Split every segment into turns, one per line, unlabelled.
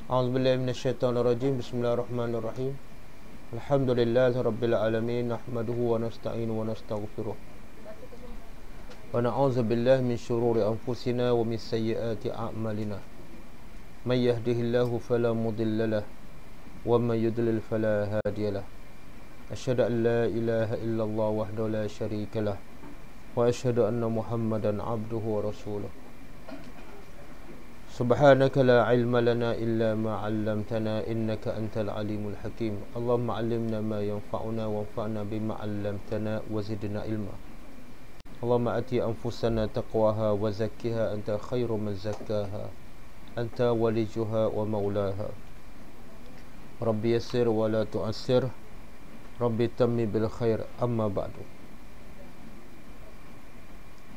A'udzubillahi minasyaitonirrajim. Bismillahirrahmanirrahim. Alhamdulillahirabbil alamin, nahmaduhu wa nasta'inu wa nastaghfiruh. Wa na'udzu billahi min syururi anfusina wa min sayyiati a'malina. May yahdihillahu fala mudilla lahu wa may yudlil fala hadiya lahu. Asyhadu an la ilaha illallah wahdahu la syarika lahu wa asyhadu anna Muhammadan abduhu wa rasuluh. Subhanaka la ilma lana illa ma 'allamtana innaka antal alimul hakim. Allahumma 'allimna ma yanfa'una wanfa'na bima 'allamtana wa zidna ilma. Allahumma ati anfusana taqwaha wa zakkiha anta khairu man zakkaha anta walijuha wa maulaha. Rabbi yassir wa la tu'assir, Rabbi tammi bil khair, amma ba'du.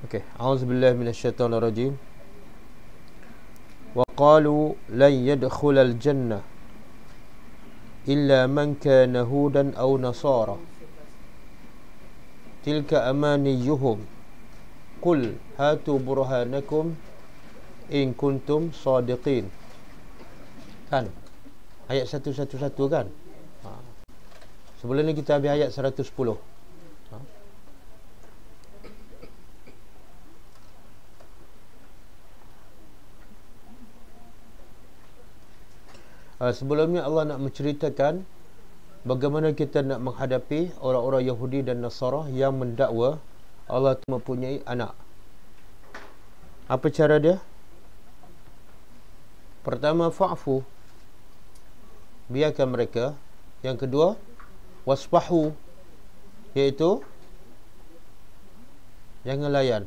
Okey, a'udzubillahi minasyaitonir rajim. Wa qalu lan yadkhulal jannah illa man kana hudan aw nasara tilka amaniyuhum qul hatu burhanakum in kuntum sadiqin. Kan ayat 111 kan? Sebelum ni kita habis ayat 110. Sebelumnya Allah nak menceritakan bagaimana kita nak menghadapi orang-orang Yahudi dan Nasara yang mendakwa Allah itu mempunyai anak. Apa cara dia? Pertama, fa'fu, biarkan mereka. Yang kedua, wasfahu, iaitu jangan layan.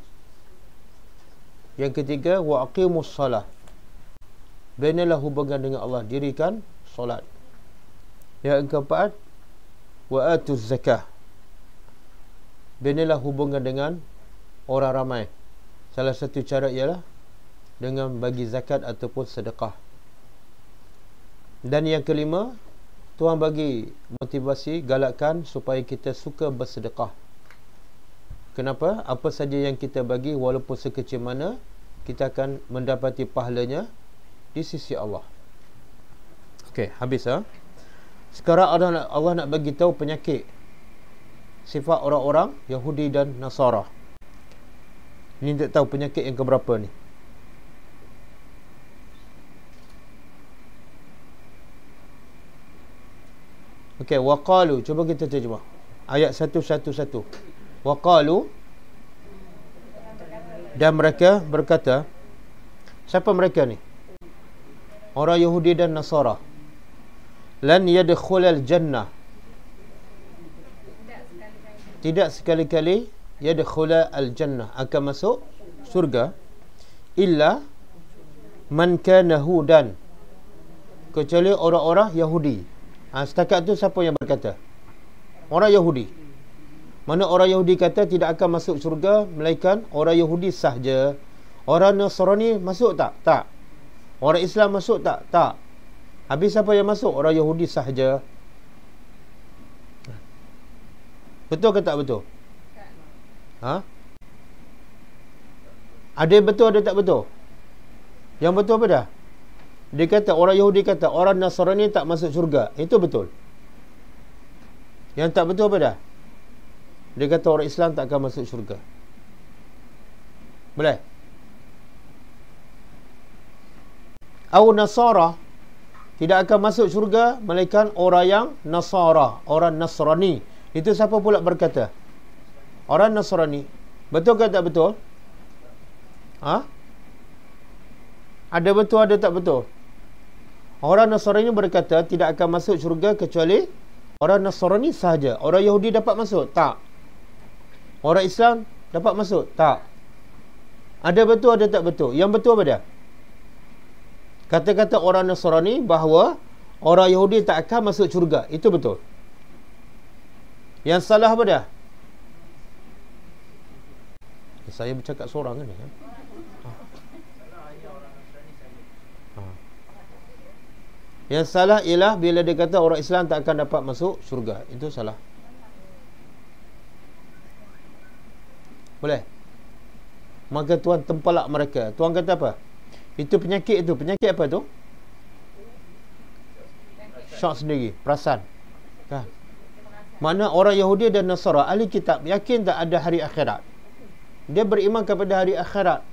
Yang ketiga, waqimus salah, benalah hubungan dengan Allah, dirikan solat. Yang keempat, wa atuz zakah, benalah hubungan dengan orang ramai. Salah satu cara ialah dengan bagi zakat ataupun sedekah. Dan yang kelima, Tuhan bagi motivasi, galakkan supaya kita suka bersedekah. Kenapa? Apa saja yang kita bagi, walaupun sekecil mana, kita akan mendapati pahalanya di sisi Allah. Okey, habis ha? Sekarang Allah nak bagi tahu penyakit sifat orang-orang Yahudi dan Nasara. Ini tak tahu penyakit yang keberapa ni. Okey, waqalu, cuba kita terjemah ayat 111. Waqalu, dan mereka berkata. Siapa mereka ni? Orang Yahudi dan Nasara. Lan yadkhulal jannah, tidak sekali-kali yadkhulal jannah, akan masuk surga, illa man kana hudan, kecuali orang-orang Yahudi. Setakat tu siapa yang berkata? Orang Yahudi. Mana orang Yahudi kata tidak akan masuk surga melainkan orang Yahudi sahaja. Orang Nasrani masuk tak? Tak. Orang Islam masuk tak? Tak. Habis siapa yang masuk? Orang Yahudi sahaja. Betul ke tak betul? Ha? Ada yang betul, ada tak betul? Yang betul apa dah? Dia kata, orang Yahudi kata orang Nasrani tak masuk syurga. Itu betul. Yang tak betul apa dah? Dia kata orang Islam tak akan masuk syurga. Boleh? Au Nasara, tidak akan masuk syurga melainkan orang yang Nasara, orang Nasrani. Itu siapa pula berkata? Orang Nasrani. Betul ke tak betul? Ha? Ada betul, ada tak betul? Orang Nasrani berkata tidak akan masuk syurga kecuali orang Nasrani sahaja. Orang Yahudi dapat masuk? Tak. Orang Islam dapat masuk? Tak. Ada betul, ada tak betul? Yang betul apa dia? Kata-kata orang Nasrani bahawa orang Yahudi tak akan masuk syurga. Itu betul. Yang salah apa dia? Saya bercakap seorang kan ni. Yang salah ialah bila dia kata orang Islam tak akan dapat masuk syurga. Itu salah. Boleh? Maka Tuhan tempelak mereka. Tuhan kata apa? Itu penyakit itu. Penyakit apa tu? Syok sendiri, perasan. Kan? Mana orang Yahudi dan Nasara, ahli kitab, yakin tak ada hari akhirat. Dia beriman kepada hari akhirat.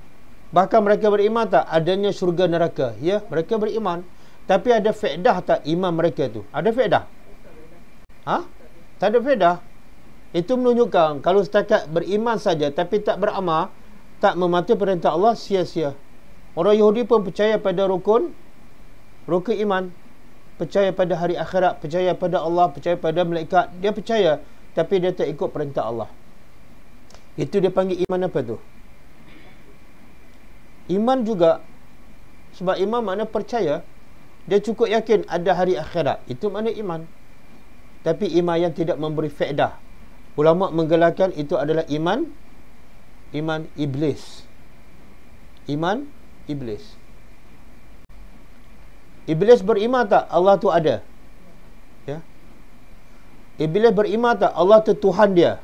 Bahkan mereka beriman tak adanya syurga neraka. Ya, mereka beriman. Tapi ada faedah tak iman mereka tu? Ada faedah? Ha? Tak ada faedah. Itu menunjukkan kalau setakat beriman saja tapi tak beramal, tak mematuhi perintah Allah, sia-sia. Orang Yahudi pun percaya pada rukun iman. Percaya pada hari akhirat, percaya pada Allah, percaya pada malaikat. Dia percaya, tapi dia tak ikut perintah Allah. Itu dia panggil iman apa tu? Iman juga. Sebab iman makna percaya. Dia cukup yakin ada hari akhirat. Itu makna iman. Tapi iman yang tidak memberi faedah. Ulama menggelarkan itu adalah iman iblis. Iman iblis. Iblis beriman tak Allah tu ada? Ya. Iblis beriman tak Allah tu Tuhan dia?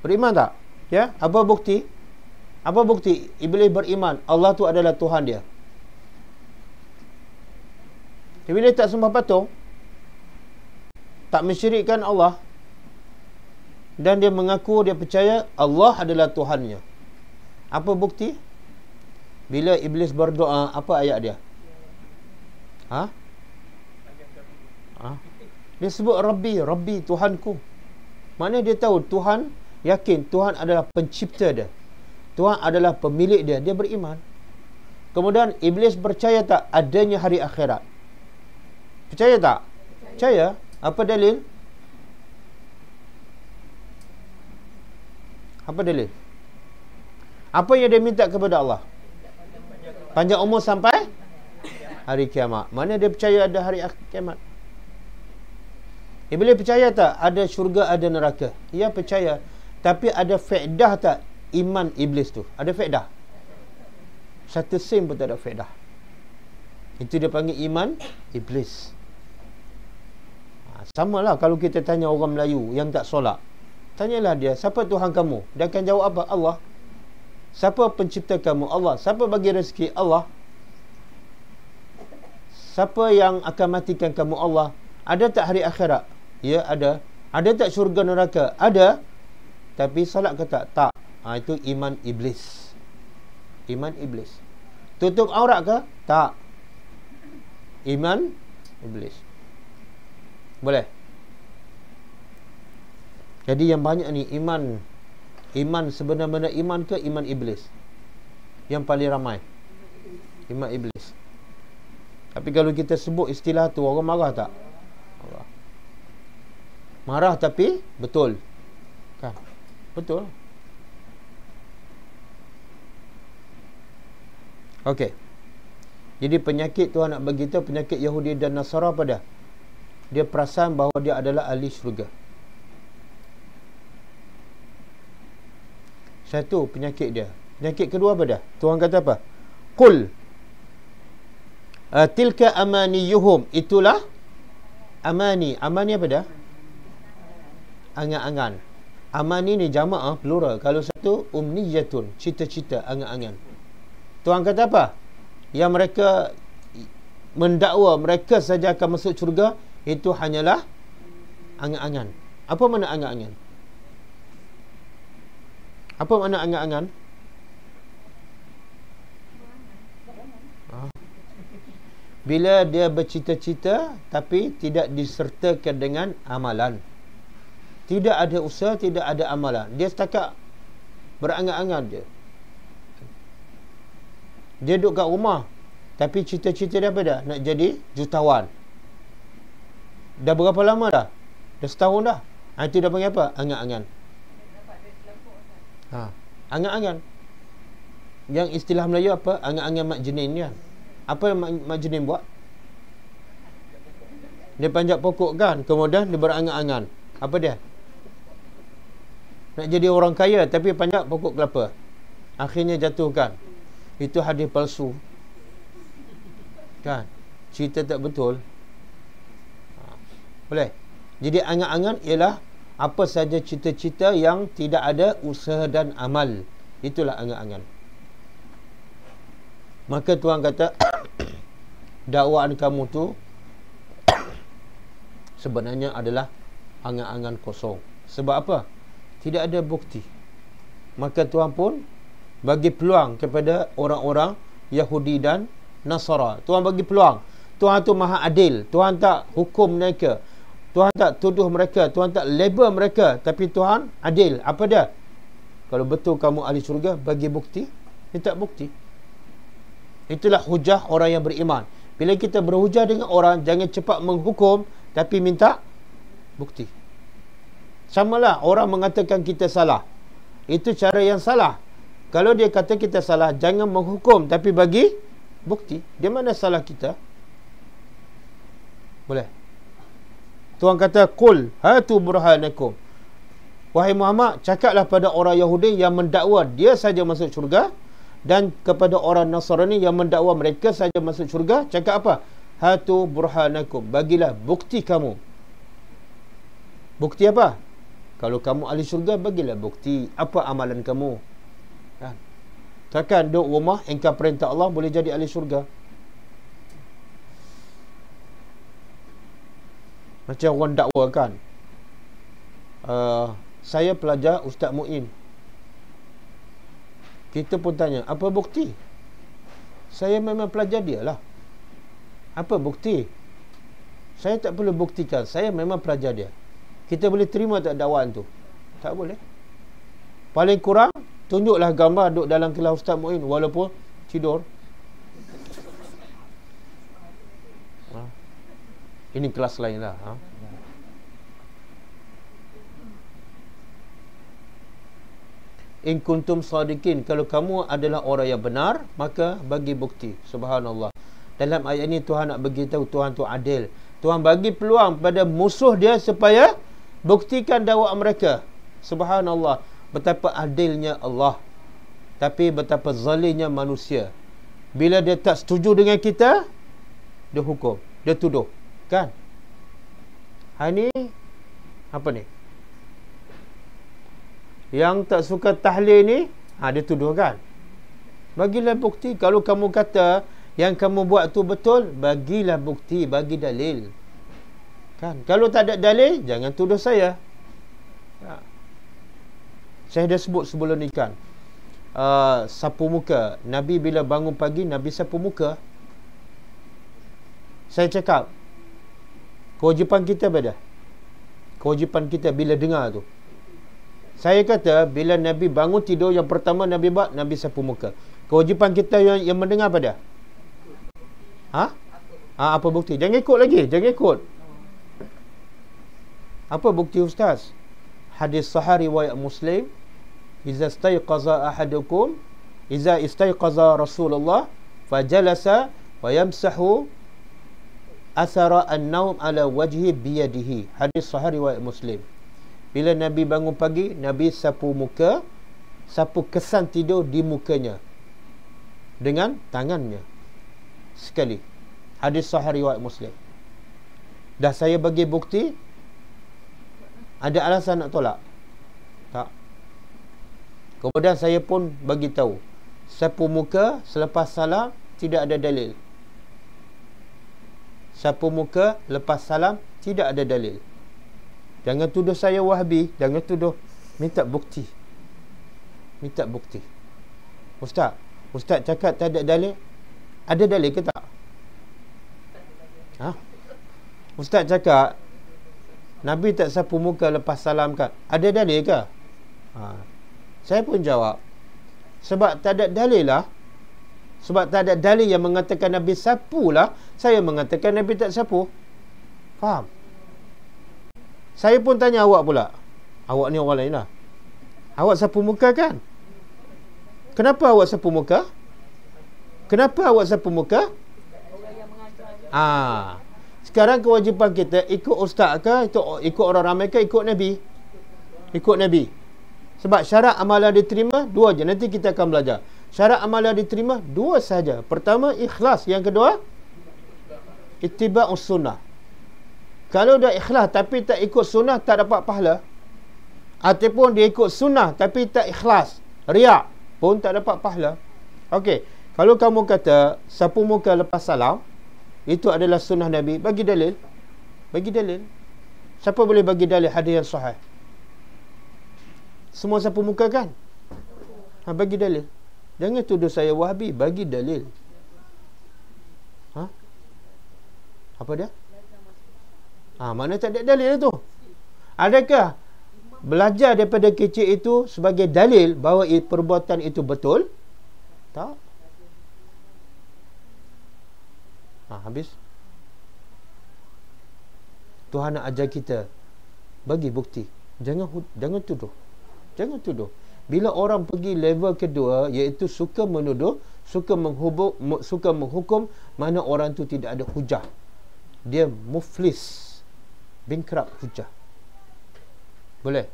Beriman tak? Ya. Apa bukti? Apa bukti iblis beriman Allah tu adalah Tuhan dia? Iblis tak sembah patung, tak mensyirikkan Allah, dan dia mengaku dia percaya Allah adalah Tuhannya. Apa bukti? Bila iblis berdoa, apa ayat dia? Ha? Dia sebut Rabbi, Tuhanku. Mana dia tahu Tuhan, yakin Tuhan adalah pencipta dia. Tuhan adalah pemilik dia. Dia beriman. Kemudian iblis percaya tak adanya hari akhirat? Percaya tak? Percaya. Apa dalil? Apa dalil? Apa yang dia minta kepada Allah? Panjang umur sampai hari kiamat. Mana dia percaya ada hari kiamat? Iblis percaya tak ada syurga, ada neraka? Ia percaya. Tapi ada faedah tak iman iblis tu? Ada faedah? Satu sen pun tak ada faedah. Itu dia panggil iman iblis. Sama lah kalau kita tanya orang Melayu yang tak solat. Tanyalah dia, siapa Tuhan kamu? Dia akan jawab apa? Allah. Siapa pencipta kamu? Allah. Siapa bagi rezeki? Allah. Siapa yang akan matikan kamu? Allah. Ada tak hari akhirat? Ya, ada. Ada tak syurga neraka? Ada. Tapi salat ke tak? Tak. Itu iman iblis. Iman iblis. Tutup aurat ke? Tak. Iman iblis. Boleh? Jadi yang banyak ni iman sebenar-benar iman ke iman iblis? Yang paling ramai iman iblis. Tapi kalau kita sebut istilah tu, orang marah tak? Marah tapi betul. Kan? Betul. Okey. Jadi penyakit Tuhan nak bagi tahu, penyakit Yahudi dan Nasara apa dia? Dia perasan bahawa dia adalah ahli syurga. Satu penyakit dia. Penyakit kedua apa dia? Tuhan kata apa? Qul tilka amaniyuhum. Itulah amani. Amani apa dia? Angan-angan. Amani ni jamaah plural. Kalau satu umniyatun, cita-cita, angan-angan. Tuhan kata apa? Yang mereka mendakwa mereka saja akan masuk syurga, itu hanyalah angan-angan. Apa makna angan-angan? Apa makna angan-angan? Bila dia bercita-cita tapi tidak disertakan dengan amalan. Tidak ada usaha, tidak ada amalan. Dia setakat berangan-angan je. Dia duduk kat rumah tapi cita-cita dia apa dah? Nak jadi jutawan. Dah berapa lama dah? Dah setahun dah. Itu dah panggil apa? Angan-angan. Angan-angan. Yang istilah Melayu apa? Angan-angan mak jenin kan. Apa yang mak jenin buat? Dia panjat pokok kan, kemudian dia berangan-angan. Apa dia? Nak jadi orang kaya tapi panjat pokok kelapa. Akhirnya jatuhkan. Itu hadis palsu. Kan? Cerita tak betul. Boleh? Jadi angan-angan ialah apa saja cita-cita yang tidak ada usaha dan amal. Itulah angan-angan. Maka Tuhan kata dakwaan kamu tu sebenarnya adalah angan-angan kosong. Sebab apa? Tidak ada bukti. Maka Tuhan pun bagi peluang kepada orang-orang Yahudi dan Nasara. Tuhan bagi peluang. Tuhan tu maha adil. Tuhan tak hukum mereka. Tuhan tak tuduh mereka. Tuhan tak label mereka. Tapi Tuhan adil. Apa dia? Kalau betul kamu ahli syurga, bagi bukti. Minta bukti. Itulah hujah orang yang beriman. Bila kita berhujah dengan orang, jangan cepat menghukum, tapi minta bukti. Samalah orang mengatakan kita salah. Itu cara yang salah. Kalau dia kata kita salah, jangan menghukum, tapi bagi bukti. Di mana salah kita? Boleh. Tuhan kata, "Qul hatu burhanakum." Wahai Muhammad, cakaplah pada orang Yahudi yang mendakwa dia saja masuk syurga, dan kepada orang Nasrani yang mendakwa mereka saja masuk syurga, cakap apa? Hatu burhanakum. Bagilah bukti kamu. Bukti apa? Kalau kamu ahli syurga, bagilah bukti. Apa amalan kamu? Kan? Takkan duduk rumah, engkau perintah Allah, boleh jadi ahli syurga. Macam orang dakwa kan. Saya pelajar Ustaz Mu'in. Kita pun tanya, apa bukti? Saya memang pelajar dia lah. Apa bukti? Saya tak perlu buktikan. Saya memang pelajar dia. Kita boleh terima tak dakwaan tu? Tak boleh. Paling kurang, tunjuklah gambar duduk dalam kelas Ustaz Mu'in walaupun tidur. Ini kelas lain lah. In kuntum sadiqin, kalau kamu adalah orang yang benar, maka bagi bukti. Subhanallah. Dalam ayat ini Tuhan nak beritahu Tuhan tu adil. Tuhan bagi peluang pada musuh dia supaya buktikan dakwah mereka. Subhanallah. Betapa adilnya Allah. Tapi betapa zalimnya manusia. Bila dia tak setuju dengan kita, dia hukum, dia tuduh. Kan? Hari ni apa ni? Yang tak suka tahlil ni, dia tuduh kan? Bagilah bukti. Kalau kamu kata yang kamu buat tu betul, bagilah bukti, bagi dalil. Kan? Kalau tak ada dalil, jangan tuduh saya. Saya dah sebut sebelum ni kan. Sapu muka. Nabi bila bangun pagi, Nabi sapu muka. Saya cakap, kewajipan kita beda. Kewajipan kita bila dengar tu. Saya kata, bila Nabi bangun tidur, yang pertama Nabi buat, Nabi sapu muka. Kewajipan kita yang mendengar pada? Apa bukti? Jangan ikut lagi, jangan ikut. Apa bukti Ustaz? Hadis sahih riwayat Muslim, Iza istayqaza Rasulullah fajalasa wa yamsahu athara an-naum ala wajhi biyadihi. Hadis sahih riwayat Muslim. Bila Nabi bangun pagi, Nabi sapu muka, sapu kesan tidur di mukanya dengan tangannya sekali. Hadis sahih riwayat Muslim. Dah saya bagi bukti, ada alasan nak tolak? Tak. Kemudian saya pun bagi tahu, sapu muka selepas salam tidak ada dalil. Sapu muka lepas salam tidak ada dalil. Jangan tuduh saya Wahabi, jangan tuduh. Minta bukti. Minta bukti. Ustaz cakap tak ada dalil. Ada dalil ke tak? Ustaz cakap Nabi tak sapu muka lepas salam kan? Ada dalil ke? Saya pun jawab, sebab tak ada dalil lah. Sebab tak ada dalil yang mengatakan Nabi sapu lah, saya mengatakan Nabi tak sapu. Faham? Saya pun tanya awak pula. Awak ni orang lain lah. Awak sapu muka kan? Kenapa awak sapu muka? Kenapa awak sapu muka? Sekarang kewajipan kita ikut ustaz ke, ikut orang ramai ke, ikut Nabi? Ikut Nabi. Sebab syarat amalan diterima dua je. Nanti kita akan belajar. Syarat amalan diterima dua saja. Pertama ikhlas, yang kedua ittiba'us sunnah. Kalau dah ikhlas tapi tak ikut sunnah, tak dapat pahala. Ataupun dia ikut sunnah tapi tak ikhlas, riak, pun tak dapat pahala. Okey, Kalau kamu kata sapu muka lepas salam itu adalah sunnah Nabi, bagi dalil. Bagi dalil. Siapa boleh bagi dalil hadis yang sahih? Semua sapu muka kan? Bagi dalil. Jangan tuduh saya Wahabi, bagi dalil. Apa dia? Mana tak ada dalil tu? Adakah belajar daripada kecil itu sebagai dalil bahawa perbuatan itu betul? Tak. Habis. Tuhan nak ajar kita, bagi bukti. Jangan tuduh. Jangan tuduh. Bila orang pergi level kedua, iaitu suka menuduh, suka menghukum, mana orang tu tidak ada hujah. Dia muflis, bankrupt hujah. Boleh?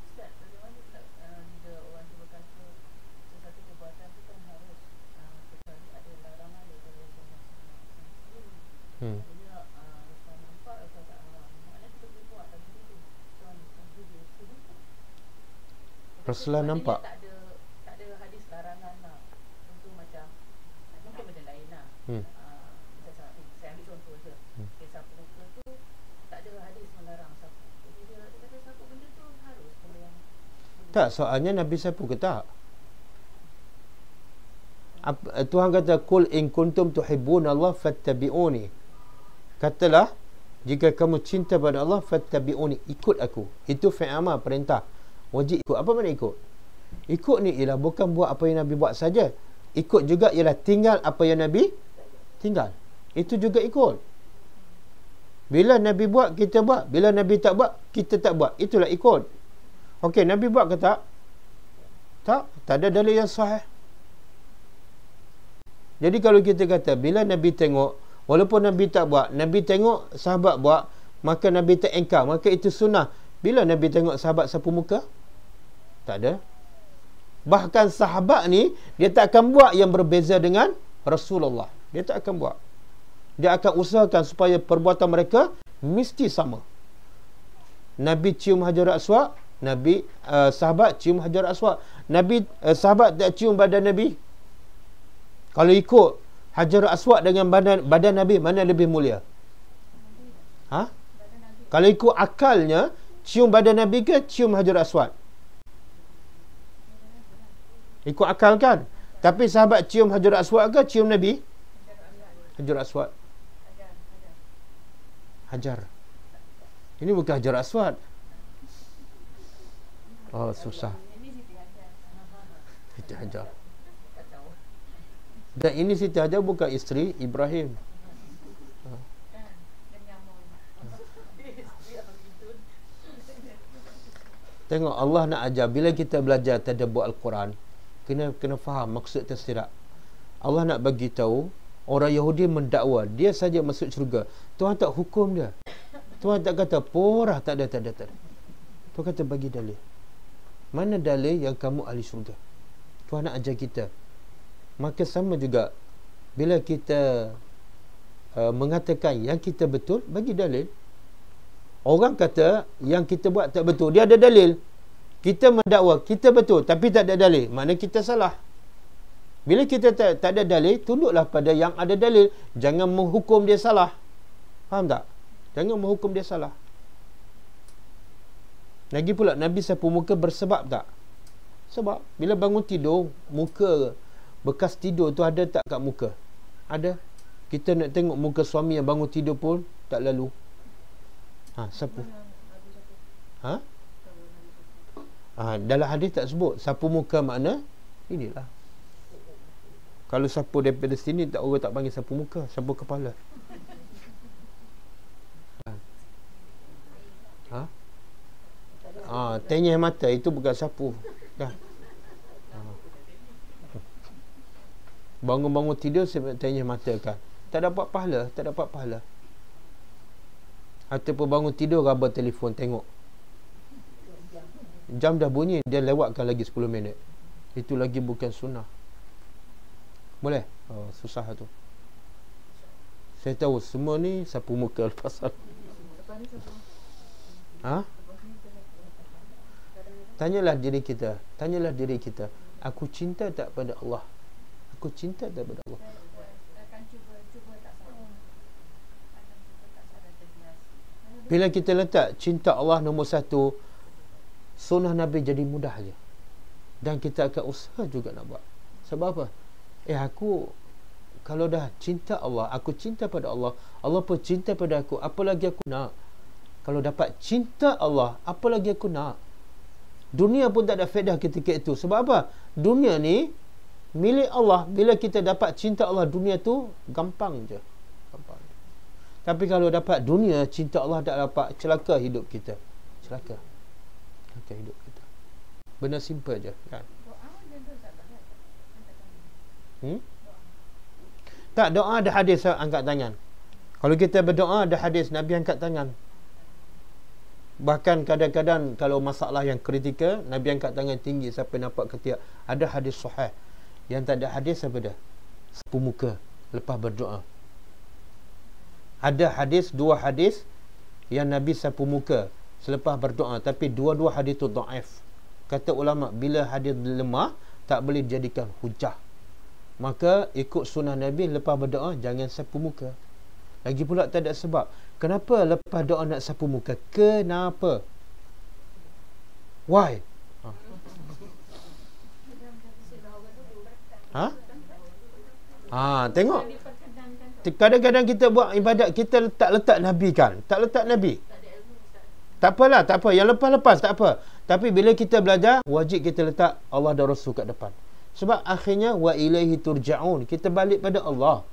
Ustaz, bagaimana jika orang tu berkata sesuatu perbuatan itu kan harus kecuali ada larangan daripada Rasulullah. Rasulullah nampak atau tak haram. Maknanya kita boleh buat dalam diri tu.
Rasulullah nampak.
Tak ada hadis larangan lah. Contoh macam mungkin benda lain lah. Saya ambil contoh je. Sapu muka tu tak ada hadis melarang sapu. Jadi dia kata sapu benda tu harus benda yang
tak, soalnya Nabi sapu ke tak? Tuhan kata qul in kuntum tuhibbunallah fattabi'uni. Katalah jika kamu cinta pada Allah fattabi'uni, ikut aku. Itu fi'il amar, perintah. Wajib ikut. Apa makna ikut? Ikut ni ialah bukan buat apa yang Nabi buat saja. Ikut juga ialah tinggal apa yang Nabi tinggal. Itu juga ikut. Bila Nabi buat, kita buat. Bila Nabi tak buat, kita tak buat. Itulah ikut. Okey, Nabi buat ke tak? Tak. Tak ada dalil yang sahih. Jadi kalau kita kata, bila Nabi tengok, walaupun Nabi tak buat, Nabi tengok sahabat buat, maka Nabi tak engkar, maka itu sunnah. Bila Nabi tengok sahabat sapu muka? Tak ada. Bahkan sahabat ni, dia tak akan buat yang berbeza dengan Rasulullah. Dia tak akan buat. Dia akan usahakan supaya perbuatan mereka mesti sama. Nabi cium Hajar Aswad, sahabat cium Hajar Aswad. Sahabat tak cium badan Nabi. Kalau ikut Hajar Aswad dengan badan Nabi, mana lebih mulia? Kalau ikut akalnya, cium badan Nabi ke cium Hajar Aswad? Ikut akal kan? Tapi sahabat cium Hajar Aswad ke cium Nabi? Hajar Aswad. Hajar. Ini bukan Hajar Aswad. Oh, susah. Siti Hajar. Dan ini Siti Hajar bukan isteri Ibrahim. Tengok, Allah nak ajar. Bila kita belajar tadabbur Al-Quran, kena faham maksud tafsirat. Allah nak bagi tahu orang Yahudi mendakwa dia saja masuk syurga. Tuhan tak hukum dia. Tuhan tak kata porah, tak ada. Tuhan kata bagi dalil. Mana dalil yang kamu ahli syurga? Tuhan nak ajar kita. Maka sama juga bila kita mengatakan yang kita betul, bagi dalil. Orang kata yang kita buat tak betul, dia ada dalil. Kita mendakwa kita betul tapi tak ada dalil, maknanya kita salah. Bila kita tak ada dalil, tunduklah pada yang ada dalil. Jangan menghukum dia salah. Faham tak? Jangan menghukum dia salah. Lagi pula, Nabi sapu muka bersebab tak? Sebab bila bangun tidur, muka bekas tidur tu ada tak kat muka? Ada. Kita nak tengok muka suami yang bangun tidur pun tak lalu. Sapu. Dalam hadis tak sebut sapu muka, makna inilah. Kalau sapu daripada sini, tak, orang tak panggil sapu muka, sapu kepala. Tenyeh mata itu bukan sapu. Dah. Bangun-bangun tidur tenyeh mata kan. Tak dapat pahala. Ataupun bangun tidur raba telefon tengok. Jam dah bunyi, dia lewatkan lagi 10 minit. Itu lagi bukan sunnah. Boleh? Susah tu. Saya tahu semua ni sapu muka lepas. Tanyalah diri kita. Aku cinta tak pada Allah? Aku cinta tak pada Allah?
Akan cuba tak salah. Akan cuba tak salah terbiasa.
Bila kita letak cinta Allah nombor satu, sunnah Nabi jadi mudah je. Dan kita akan usaha juga nak buat. Sebab apa? Aku kalau dah cinta Allah, aku cinta pada Allah, Allah pun cinta pada aku, apa lagi aku nak? Kalau dapat cinta Allah, apa lagi aku nak? Dunia pun tak ada faedah ketika itu. Sebab apa? Dunia ni milik Allah. Bila kita dapat cinta Allah, dunia tu gampang je. Gampang. Tapi kalau dapat dunia, cinta Allah tak dapat, celaka hidup kita. Celaka hidup kita. Benda simple je kan? Tak, doa ada hadis angkat tangan. Kalau kita berdoa ada hadis Nabi angkat tangan. Bahkan kadang-kadang kalau masalah yang kritikal, Nabi angkat tangan tinggi sampai nampak ketiak. Ada hadis sahih. Yang tak ada hadis apa dah? Sapu muka lepas berdoa. Ada hadis, dua hadis yang Nabi sapu muka selepas berdoa, tapi dua-dua hadis tu dhaif. Kata ulama, bila hadis lemah tak boleh dijadikan hujah. Maka ikut sunnah Nabi lepas berdoa jangan sapu muka. Lagi pula tak ada sebab. Kenapa lepas doa nak sapu muka? Kenapa? Why? Tengok. Kadang-kadang kita buat ibadat, kita letak Nabi kan? Tak letak Nabi. Tak apalah, tak apa. Yang lepas-lepas tak apa. Tapi bila kita belajar, wajib kita letak Allah dan Rasul kat depan. Sebab akhirnya wa ilaihi turja'un. Kita balik pada Allah.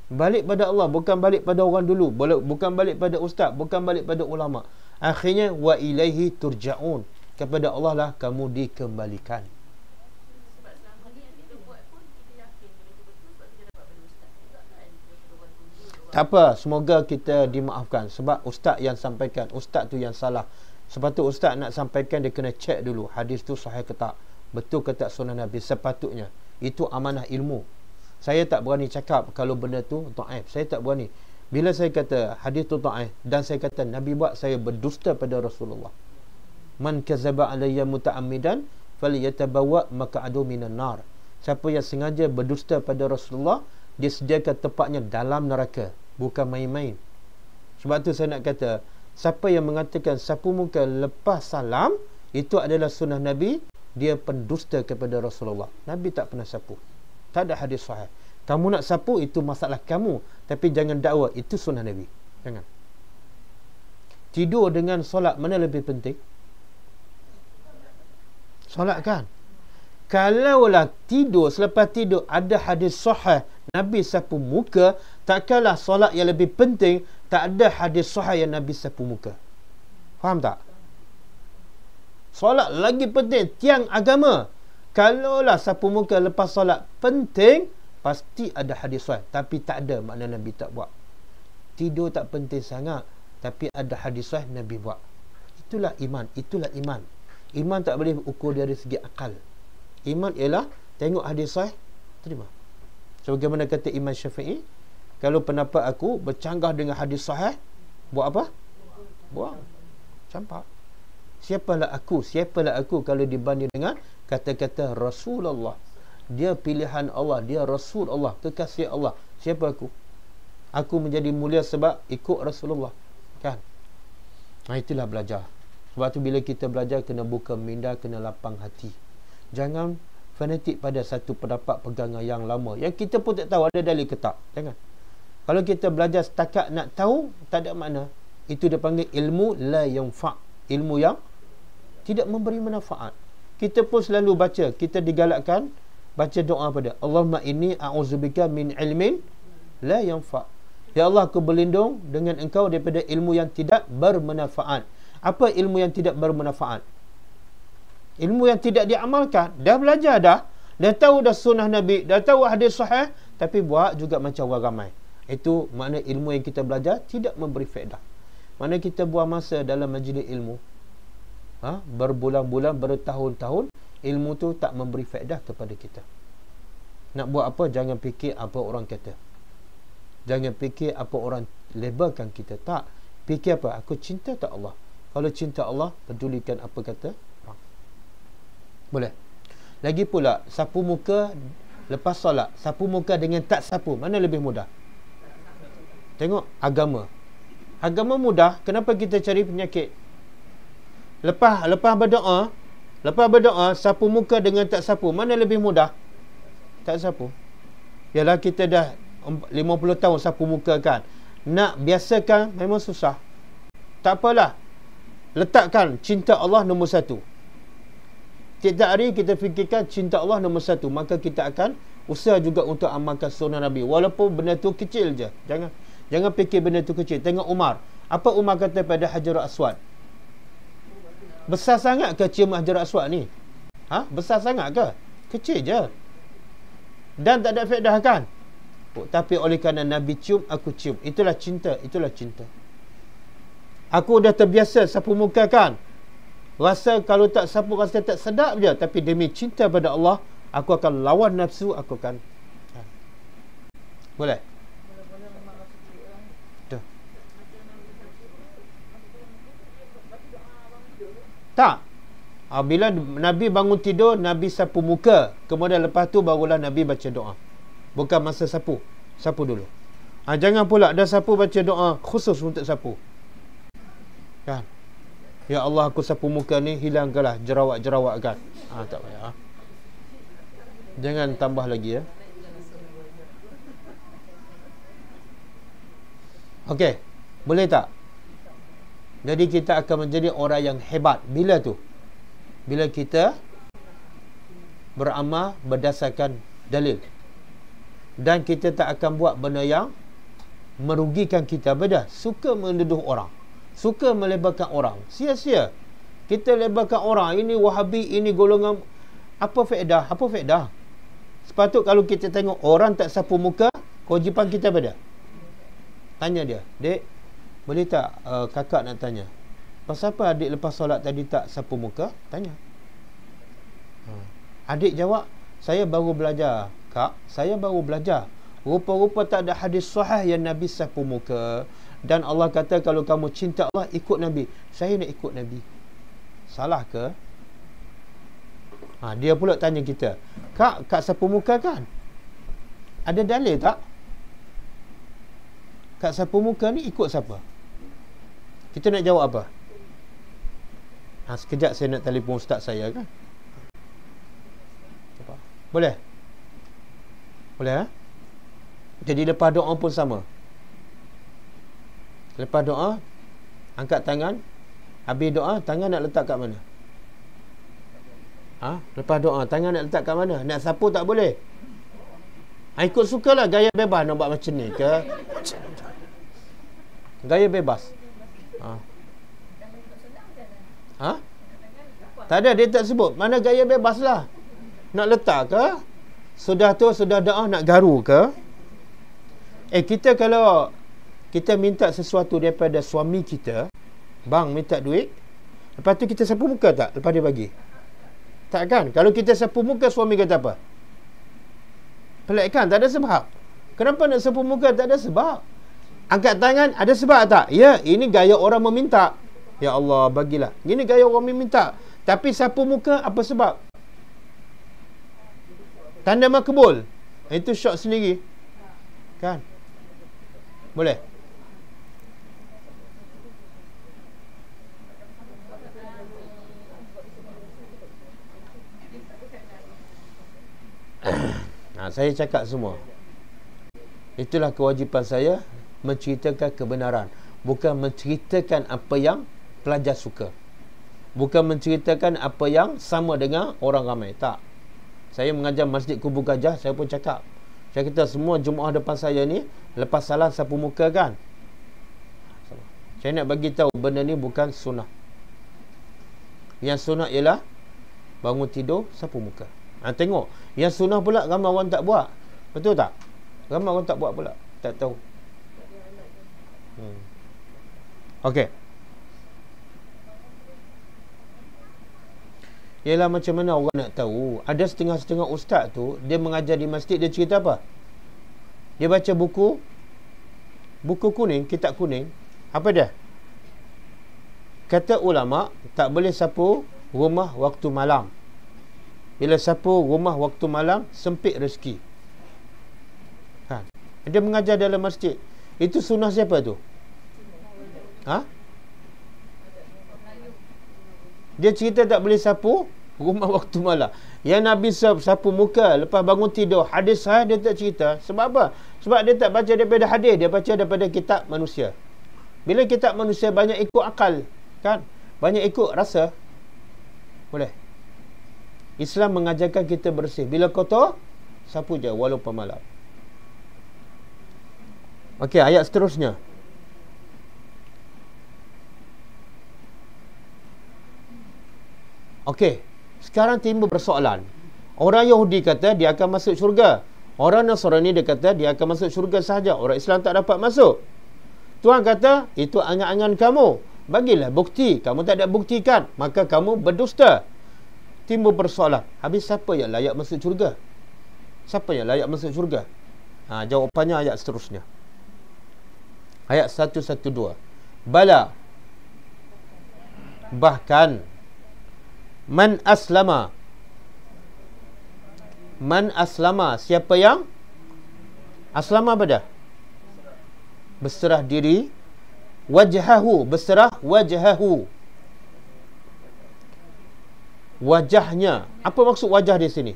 Balik pada Allah, bukan balik pada orang dulu, bukan balik pada ustaz, bukan balik pada ulama. Akhirnya wa ilaihi turja'un. Kepada Allah lah kamu dikembalikan.
Sebab selama ni yang kita buat pun kita yakin benda tu betul sebab kita dapat pada ustaz juga kan.
Tak apa, semoga kita dimaafkan. Sebab ustaz yang sampaikan, ustaz tu yang salah. Sebab tu ustaz nak sampaikan, dia kena check dulu hadis tu sahih ke tak, betul ke tak sunnah Nabi. Sepatutnya itu amanah ilmu. Saya tak berani cakap kalau benda tu dhaif. Saya tak berani. Bila saya kata hadis tu dhaif dan saya kata Nabi buat, saya berdusta pada Rasulullah. Man kazaba alayya muta'ammidan falyatabawwa maq'adahu minan nar. Siapa yang sengaja berdusta pada Rasulullah, dia sediakan tempatnya dalam neraka, bukan main-main. Sebab tu saya nak kata, siapa yang mengatakan sapu muka lepas salam itu adalah sunnah Nabi, dia pendusta kepada Rasulullah. Nabi tak pernah sapu. Tak ada hadis sahih. Kamu nak sapu, itu masalah kamu, tapi jangan dakwa itu sunnah Nabi. Jangan. Tidur dengan solat, mana lebih penting? Solat kan? Kalaulah tidur, selepas tidur ada hadis sahih Nabi sapu muka, takkanlah solat yang lebih penting tak ada hadis sahih yang Nabi sapu muka. Faham tak? Solat lagi penting, tiang agama. Kalaulah sapu muka lepas solat penting, pasti ada hadis sahih. Tapi tak ada, makna Nabi tak buat. Tidur tak penting sangat, tapi ada hadis sahih Nabi buat. Itulah iman. Itulah iman. Iman tak boleh ukur dari segi akal. Iman ialah tengok hadis sahih, terima. Sebagaimana kata Imam Syafi'i, kalau pendapat aku bercanggah dengan hadis sahih, buat apa? Buang. Campak. Siapalah aku kalau dibanding dengan kata-kata Rasulullah. Dia pilihan Allah, dia Rasul Allah, kekasih Allah. Siapa aku? Aku menjadi mulia sebab ikut Rasulullah. Kan? Itulah belajar. Sebab tu bila kita belajar, kena buka minda, kena lapang hati. Jangan fanatik pada satu pendapat pegangan yang lama, yang kita pun tak tahu ada dalil ke tak. Jangan. Kalau kita belajar setakat nak tahu, tak ada makna. Itu dia panggil ilmu la yanfa'. Ilmu yang tidak memberi manfaat. Kita pun selalu baca, kita digalakkan baca doa pada Allahumma inni a'udzubika min ilmin la yanfa'. Ya Allah, aku berlindung dengan engkau daripada ilmu yang tidak bermanfaat. Apa ilmu yang tidak bermanfaat? Ilmu yang tidak diamalkan. Dah belajar dah tahu dah sunnah Nabi, dah tahu hadis sahih, tapi buat juga macam orang ramai. Itu makna ilmu yang kita belajar tidak memberi faedah. Mana kita buang masa dalam majlis ilmu, berbulan-bulan, bertahun-tahun, ilmu tu tak memberi faedah kepada kita. Nak buat apa, jangan fikir apa orang kata, jangan fikir apa orang labelkan kita. Tak, fikir apa, aku cinta tak Allah. Kalau cinta Allah, pedulikan apa kata orang. Boleh. Lagi pula, sapu muka lepas solat, sapu muka dengan tak sapu, mana lebih mudah? Tengok agama. Agama mudah, kenapa kita cari penyakit? Lepas berdoa, sapu muka dengan tak sapu, mana lebih mudah? Tak sapu. Yalah, kita dah 50 tahun sapu muka kan. Nak biasakan memang susah. Tak apalah. Letakkan cinta Allah nombor 1. Tiap hari kita fikirkan cinta Allah nombor 1. Maka kita akan usaha juga untuk amalkan sunnah Nabi. Walaupun benda tu kecil je. Jangan fikir benda tu kecil. Tengok Umar. Apa Umar kata pada Hajarul Aswad? Besar sangat ke cium Hajarul Aswad ni? Besar sangat ke? Kecil je. Dan tak ada faedah kan? Tapi oleh kerana Nabi cium, aku cium. Itulah cinta. Aku dah terbiasa sapu muka kan. Rasa kalau tak sapu, rasa tak sedap je. Tapi demi cinta pada Allah, aku akan lawan nafsu, aku akan. Boleh? Tuh. Tak. Bila Nabi bangun tidur, Nabi sapu muka. Kemudian lepas tu barulah Nabi baca doa. Bukan masa sapu. Sapu dulu. Jangan pula dah sapu baca doa khusus untuk sapu. Kan? Ya Allah, aku sapu muka ni, hilangkanlah jerawat-jerawat kan. Tak payah. Jangan tambah lagi ya. Okey. Boleh tak? Jadi kita akan menjadi orang yang hebat. Bila tu? Bila kita beramal berdasarkan dalil. Dan kita tak akan buat benda yang merugikan kita. Beda, suka menuduh orang, suka melebarkan orang. Sia-sia kita lebarkan orang. Ini Wahabi, ini golongan. Apa faedah? Sepatut kalau kita tengok orang tak sapu muka, kewajipan kita beda. Tanya dia, dek, boleh tak kakak nak tanya, pasal apa adik lepas solat tadi tak sapu muka? Tanya. Adik jawab, saya baru belajar. Kak, saya baru belajar. Rupa-rupa tak ada hadis sahih yang Nabi sapu muka. Dan Allah kata kalau kamu cinta Allah, ikut Nabi. Saya nak ikut Nabi. Salah ke? Dia pula tanya kita, Kak sapu muka kan? Ada dalil tak? Kak sapu muka ni ikut siapa? Kita nak jawab apa? Sekejap saya nak telefon ustaz saya kan? Boleh? Boleh Jadi lepas doa pun sama. Lepas doa, angkat tangan. Habis doa, tangan nak letak kat mana? Lepas doa, tangan nak letak kat mana? Nak sapu tak boleh. Ikut sukalah, gaya bebas nak buat macam ni ke? Gaya bebas. Tak ada, dia tak sebut. Mana gaya bebas lah. Nak letak ke? Sudah doa nak garu ke? Kita kalau kita minta sesuatu daripada suami kita, bang minta duit, lepas tu kita sapu muka tak? Lepas dia bagi. Tak kan? Kalau kita sapu muka, suami kata apa? Pelik kan? Tak ada sebab. Kenapa nak sapu muka? Tak ada sebab. Angkat tangan, ada sebab tak? Ya, ini gaya orang meminta. Ya Allah, bagilah. Ini gaya orang meminta. Tapi sapu muka, apa sebab? Tanda makbul. Itu syok sendiri. Kan? Boleh? Saya cakap semua. Itulah kewajipan saya, menceritakan kebenaran. Bukan menceritakan apa yang pelajar suka. Bukan menceritakan apa yang sama dengan orang ramai. Tak. Saya mengajar Masjid Kubu Gajah, saya pun cakap. Saya kata semua jemaah depan saya ni, lepas salat sapu muka kan? Saya nak bagi tahu benda ni bukan sunnah. Yang sunnah ialah bangun tidur, sapu muka. Tengok. Yang sunnah pula ramai orang tak buat. Betul tak? Ramai orang tak buat pula. Tak tahu. Okey. Ialah macam mana orang nak tahu. Ada setengah-setengah ustaz tu, dia mengajar di masjid, dia cerita apa? Dia baca buku kuning, kitab kuning. Apa dia? Kata ulama, tak boleh sapu rumah waktu malam. Bila sapu rumah waktu malam, sempit rezeki. Ha? Dia mengajar dalam masjid. Itu sunnah siapa tu? Ha? Dia cerita tak boleh sapu rumah waktu malam. Yang Nabi sapu muka lepas bangun tidur. Hadis dia tak cerita. Sebab apa? Sebab dia tak baca daripada hadis, dia baca daripada kitab manusia. Bila kitab manusia banyak ikut akal, kan? Banyak ikut rasa. Boleh. Islam mengajarkan kita bersih. Bila kotor, sapu je walaupun malam. Okey, ayat seterusnya. Okey, sekarang timbul persoalan. Orang Yahudi kata dia akan masuk syurga. Orang Nasrani dia kata dia akan masuk syurga sahaja. Orang Islam tak dapat masuk. Tuhan kata, itu angan-angan kamu. Bagilah bukti. Kamu tak ada buktikan, maka kamu berdusta. Timbul persoalan. Habis siapa yang layak masuk syurga? Siapa yang layak masuk syurga? Jawapannya ayat seterusnya. Ayat 112. Bala. Bahkan man aslama. Man aslama, siapa yang aslama apa dah? Berserah diri. Wajhahu, berserah wajhahu. Wajahnya. Apa maksud wajah di sini?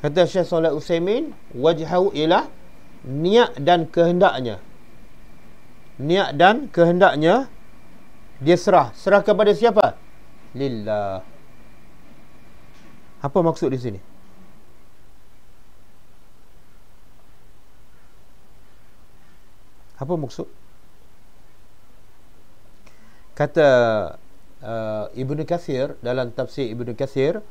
Kata Syekh Shalih Utsaimin, wajhahu ialah niat dan kehendaknya. Niat dan kehendaknya dia serah. Serah kepada siapa? Lillah. Apa maksud di sini? Apa maksud? Kata Ibnu Katsir dalam tafsir Ibnu Katsir,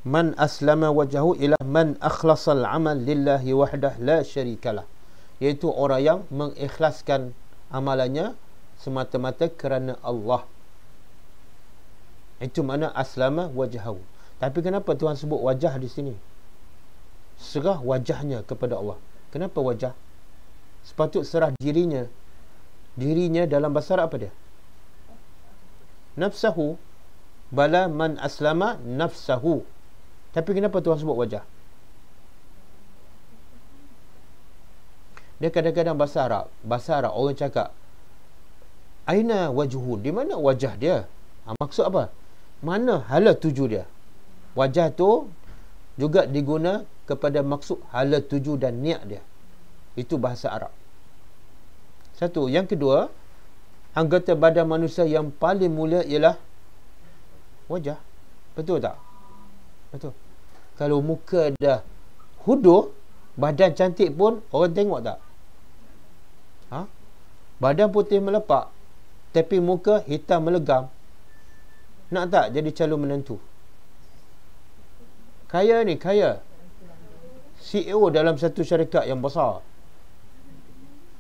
man aslama wajhahu ila man akhlasal amal lillahi wahdah la syarikalah, iaitu orang yang mengikhlaskan amalannya semata-mata kerana Allah. Itu makna aslama wajhahu. Tapi kenapa Tuhan sebut wajah di sini? Serah wajahnya kepada Allah. Kenapa wajah? Sepatut serah dirinya. Dirinya dalam bahasa Arab apa dia? Nafsahu. Bala man aslama nafsahu. Tapi kenapa Tuhan sebut wajah? Dia kadang-kadang bahasa Arab orang cakap, aina wajhu, di mana wajah dia? Maksud apa? Mana hala tuju dia? Wajah tu juga diguna kepada maksud hala tuju dan niat dia. Itu bahasa Arab. Satu. Yang kedua, anggota badan manusia yang paling mulia ialah wajah. Betul tak? Betul. Kalau muka dah huduh, badan cantik pun orang tengok tak? Badan putih melepak, tapi muka hitam melegam. Nak tak jadi calon menantu? Kaya ni, kaya. CEO dalam satu syarikat yang besar.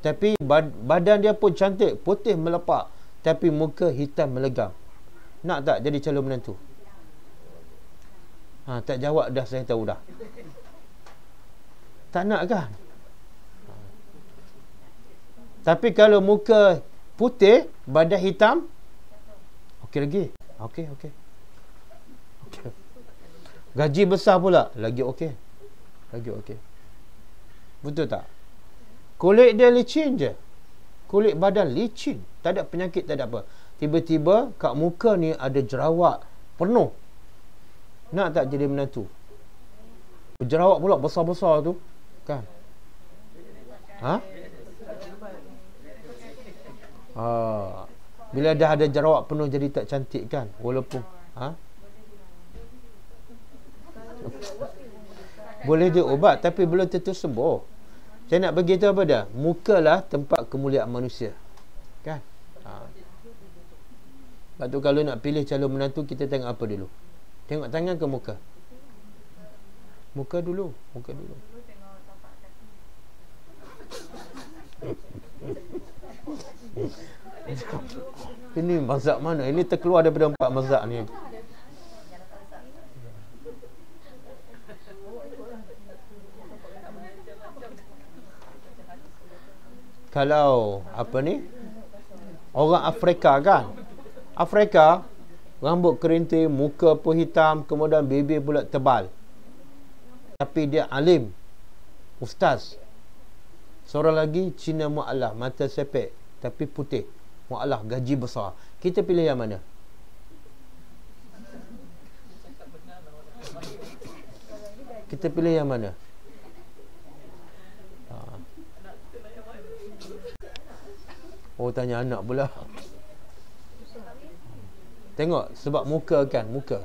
Tapi badan dia pun cantik, putih melepak, tapi muka hitam melegam. Nak tak jadi calon menantu? Tak jawab dah, saya tahu dah. Tak nak kan? Tapi kalau muka putih, badan hitam, okey lagi. Okey. Gaji besar pula, lagi okey. Betul tak? Kulit dia licin je. Kulit badan licin, tak ada penyakit, tak ada apa. Tiba-tiba kat muka ni ada jerawat penuh. Nak tak jadi menantu? Jerawat pula besar-besar tu, kan? Bila dah ada jerawat penuh jadi tak cantik kan? Walaupun boleh dia ubat, tapi belum tentu sembuh. Saya nak beritahu apa dah? Mukalah tempat kemuliaan manusia, kan? Sebab tu kalau nak pilih calon menantu, kita tengok apa dulu? Tengok tangan ke muka? Muka dulu. Ini mazhab mana? Ini terkeluar daripada 4 mazhab ni. Kalau apa ni, orang Afrika kan, Afrika rambut kerinting, muka pun hitam, kemudian bibir pula tebal. Tapi dia alim, ustaz. Seorang lagi Cina mu'alaf, mata sepek tapi putih, mu'alaf, gaji besar. Kita pilih yang mana? Kita pilih yang mana? Oh, tanya anak pula. Tengok, sebab muka kan, muka.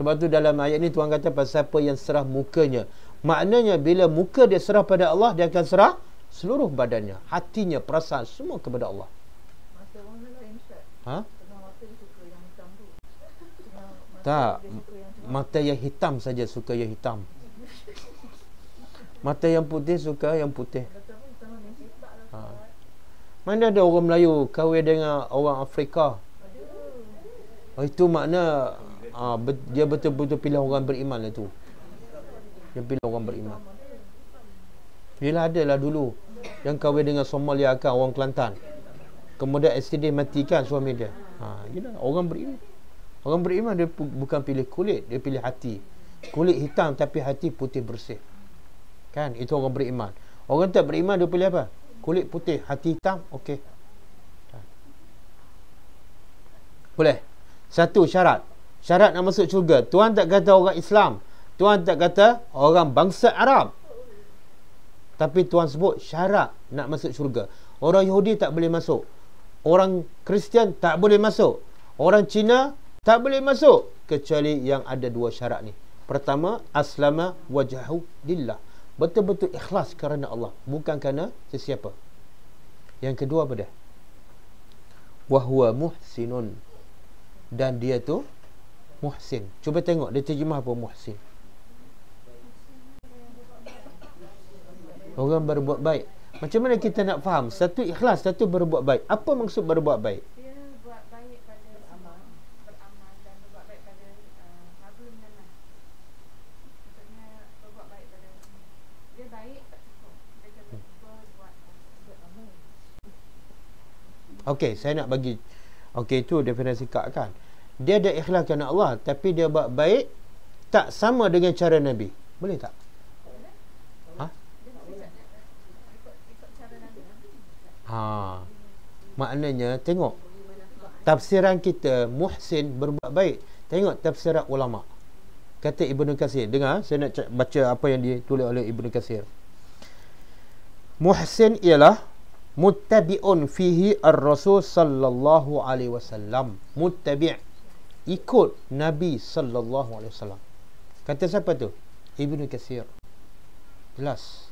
Sebab tu dalam ayat ni Tuhan kata pasal siapa yang serah mukanya. Maknanya bila muka dia serah pada Allah, dia akan serah seluruh badannya, hatinya, perasaan, semua kepada Allah. Ha? Tak, mata yang hitam saja suka yang hitam. Mata yang putih suka yang putih. Ha. Mana ada orang Melayu kahwin dengan orang Afrika? Itu makna dia betul-betul pilih orang beriman itu. Dia pilih orang beriman. Bila ada lah dulu yang kahwin dengan Somalia kan, orang Kelantan. Kemudian STD matikan suami dia. Gila, orang beriman. Orang beriman dia bukan pilih kulit, dia pilih hati. Kulit hitam tapi hati putih bersih. Kan, itu orang beriman. Orang tak beriman dia pilih apa? Kulit putih, hati hitam, okey. Boleh. Satu syarat. Syarat nak masuk syurga. Tuhan tak kata orang Islam. Tuhan tak kata orang bangsa Arab. Tapi Tuhan sebut syarat nak masuk syurga. Orang Yahudi tak boleh masuk. Orang Kristian tak boleh masuk. Orang Cina tak boleh masuk. Kecuali yang ada dua syarat ni. Pertama, aslama wajhahu lillah. Betul-betul ikhlas kerana Allah. Bukan kerana sesiapa. Yang kedua apa dia? Wahuwa muhsinun. Dan dia tu muhsin. Cuba tengok dia terjemah apa muhsin. Orang berbuat baik. Macam mana kita nak faham? Satu ikhlas, satu berbuat baik. Apa maksud berbuat baik?
Dia buat baik pada beramal dan berbuat baik pada hablum minan. Maksudnya berbuat baik pada dia baik tak cukup. Dia kena berbuat beramal. Okey, saya nak bagi. Okey, itu definisi kak kan. Dia ada ikhlas kerana Allah, tapi dia buat baik tak sama dengan cara Nabi. Boleh tak? Maknanya tengok tafsiran kita muhsin berbuat baik. Tengok tafsiran ulama. Kata Ibnu Katsir, dengar saya nak baca apa yang ditulis oleh Ibnu Katsir. Muhsin ialah muttabi'un fihi ar-rasul sallallahu alaihi wasallam. Muttabi' ikut Nabi sallallahu alaihi wasallam. Kata siapa tu? Ibnu Katsir. Jelas.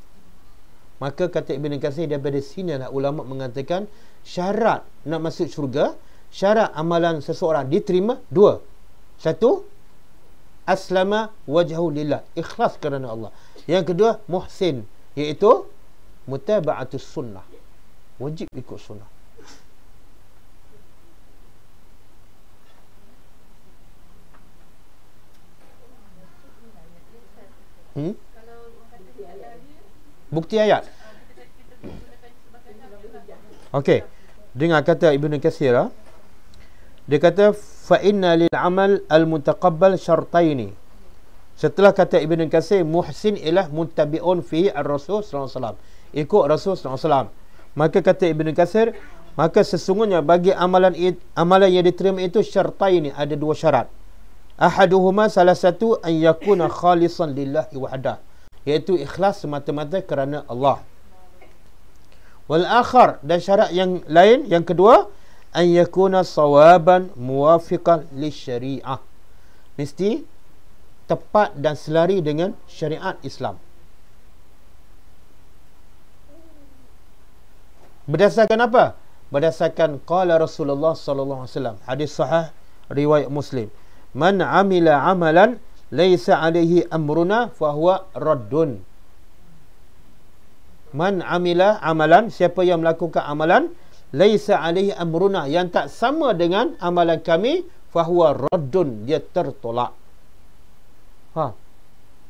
Maka kata Ibn Katsir, daripada sinilah ulama mengatakan syarat nak masuk syurga, syarat amalan seseorang diterima dua. Satu, aslama wajhahu lillah, ikhlas kerana Allah. Yang kedua, muhsin, iaitu mutaba'atus sunnah, wajib ikut sunnah. Bukti ayat. Okey. Dengar kata Ibnu Katsir. Dia kata fa inna lil amal al mutaqabbal syartaini. Setelah kata Ibnu Katsir, muhsin ialah muttabi'un fi ar-rasul sallallahu alaihi wasallam. Ikut Rasul sallallahu alaihi wasallam. Maka kata Ibnu Katsir, maka sesungguhnya bagi amalan yang diterima itu syartaini, ada dua syarat. Ahaduhuma, salah satu, an yakuna khalisan lillahi wahdah, iaitu ikhlas semata-mata kerana Allah. Wal akhar, dan syarat yang lain, yang kedua, an yakuna sawaban muwafiqan lisyariah, mesti tepat dan selari dengan syariat Islam. Berdasarkan apa? Berdasarkan qala Rasulullah sallallahu alaihi wasallam, hadis sahih riwayat Muslim, man amila amalan laisa alaihi amruna fahuwa raddun. Man amila amalan, siapa yang melakukan amalan laisa alaihi amruna, yang tak sama dengan amalan kami, fahuwa raddun, dia tertolak.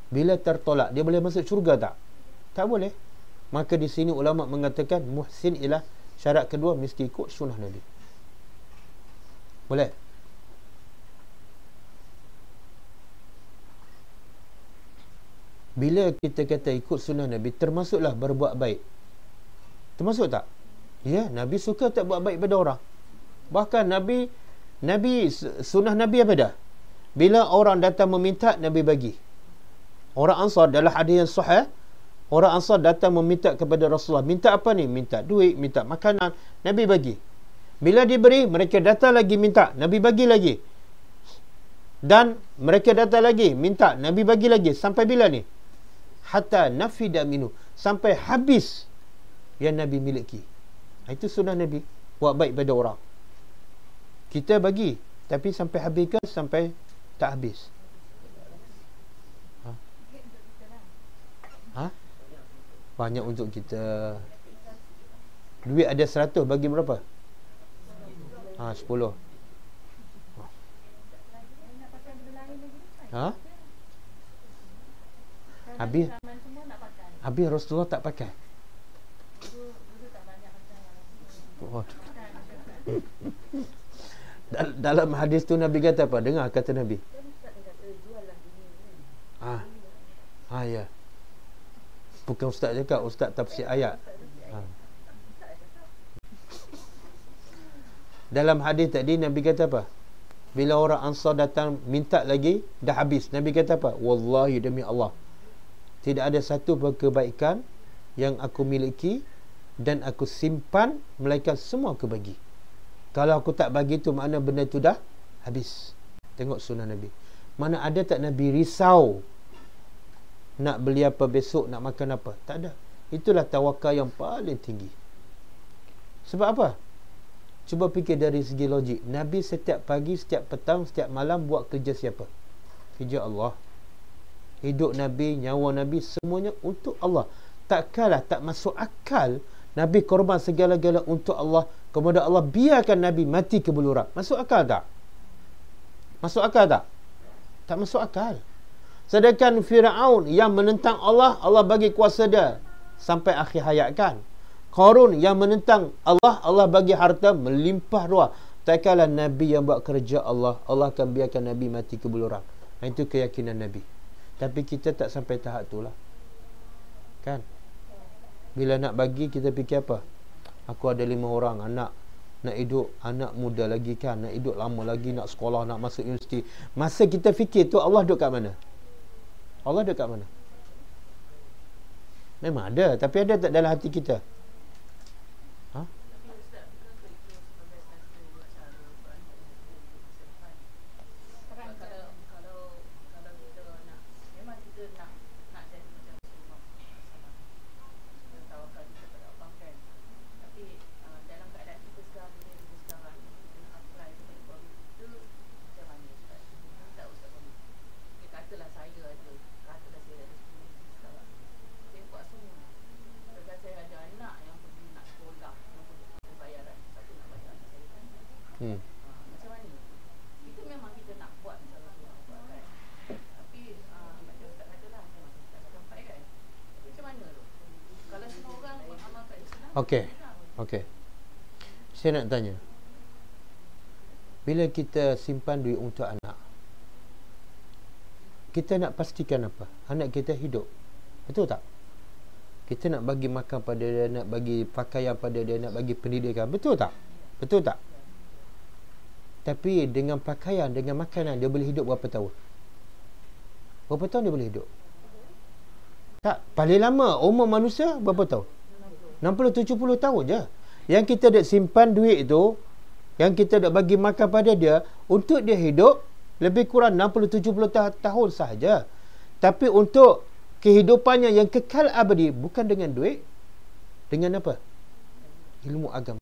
Bila tertolak, dia boleh masuk syurga tak? Tak boleh. Maka di sini ulama mengatakan muhsin ialah syarat kedua, mesti ikut sunnah Nabi. Boleh?
Bila kita kata ikut sunnah Nabi, termasuklah berbuat baik. Termasuk tak? Ya, Nabi suka tak buat baik pada orang. Bahkan Nabi sunnah Nabi apa dah? Bila orang datang meminta, Nabi bagi. Orang Ansar dalam hadis yang sahih, orang Ansar datang meminta kepada Rasulullah. Minta apa ni? Minta duit, minta makanan. Nabi bagi. Bila diberi, mereka datang lagi minta. Nabi bagi lagi. Dan mereka datang lagi minta. Nabi bagi lagi. Sampai bila ni? Hatta nafida minhu. Sampai habis yang Nabi miliki. Itu sunnah Nabi. Buat baik pada orang. Kita bagi. Tapi sampai habis ke? Sampai tak habis. Ha? Banyak untuk kita. Duit ada 100, bagi berapa? 10. Ha? Habis Rasulullah tak pakai. Dalam hadis tu Nabi kata apa? Dengar kata Nabi. Ya. Bukan ustaz cakap, ustaz tafsir ayat. Dalam hadis tadi Nabi kata apa? Bila orang Ansar datang minta lagi, dah habis. Nabi kata apa? Wallahi demi Allah, tidak ada satu kebaikan yang aku miliki dan aku simpan melainkan semua aku bagi. Kalau aku tak bagi tu, makna benda tu dah habis. Tengok sunnah Nabi. Mana ada tak Nabi risau nak beli apa besok, nak makan apa? Tak ada. Itulah tawakal yang paling tinggi. Sebab apa? Cuba fikir dari segi logik. Nabi setiap pagi, setiap petang, setiap malam buat kerja siapa? Kerja Allah. Hidup Nabi, nyawa Nabi, semuanya untuk Allah. Takkanlah tak masuk akal Nabi korban segala-gala untuk Allah, kemudian Allah biarkan Nabi mati kebuluran. Masuk akal tak? Masuk akal tak? Tak masuk akal. Sedangkan Firaun yang menentang Allah, Allah bagi kuasa dia sampai akhir hayat kan. Qarun yang menentang Allah, Allah bagi harta melimpah ruah. Takkanlah Nabi yang buat kerja Allah, Allah akan biarkan Nabi mati kebuluran. Itu keyakinan Nabi. Tapi kita tak sampai tahap tu lah. Kan? Bila nak bagi, kita fikir apa? Aku ada 5 orang anak. Nak hidup, anak muda lagi kan. Nak hidup lama lagi, nak sekolah, nak masuk universiti. Masa kita fikir tu, Allah duduk kat mana? Allah duduk kat mana? Memang ada. Tapi ada tak dalam hati kita?
Macam mana? Itu memang kita nak buat cara buat kan. Tapi macam Ustaz kata lah, memang kita tak sampai kan. Macam mana tu? Kalau semua orang mengamalkan Islam,
Okey. Saya nak tanya. Bila kita simpan duit untuk anak, kita nak pastikan apa? Anak kita hidup. Betul tak? Kita nak bagi makan pada dia, nak bagi pakaian pada dia, nak bagi pendidikan. Betul tak? Betul tak? Tapi dengan pakaian, dengan makanan, dia boleh hidup berapa tahun? Berapa tahun dia boleh hidup? Tak, paling lama umur manusia berapa tahun? 60-70 tahun je. Yang kita dah simpan duit tu, yang kita dah bagi makan pada dia, untuk dia hidup lebih kurang 60-70 tahun sahaja. Tapi untuk kehidupannya yang kekal abadi, bukan dengan duit. Dengan apa? Ilmu agama.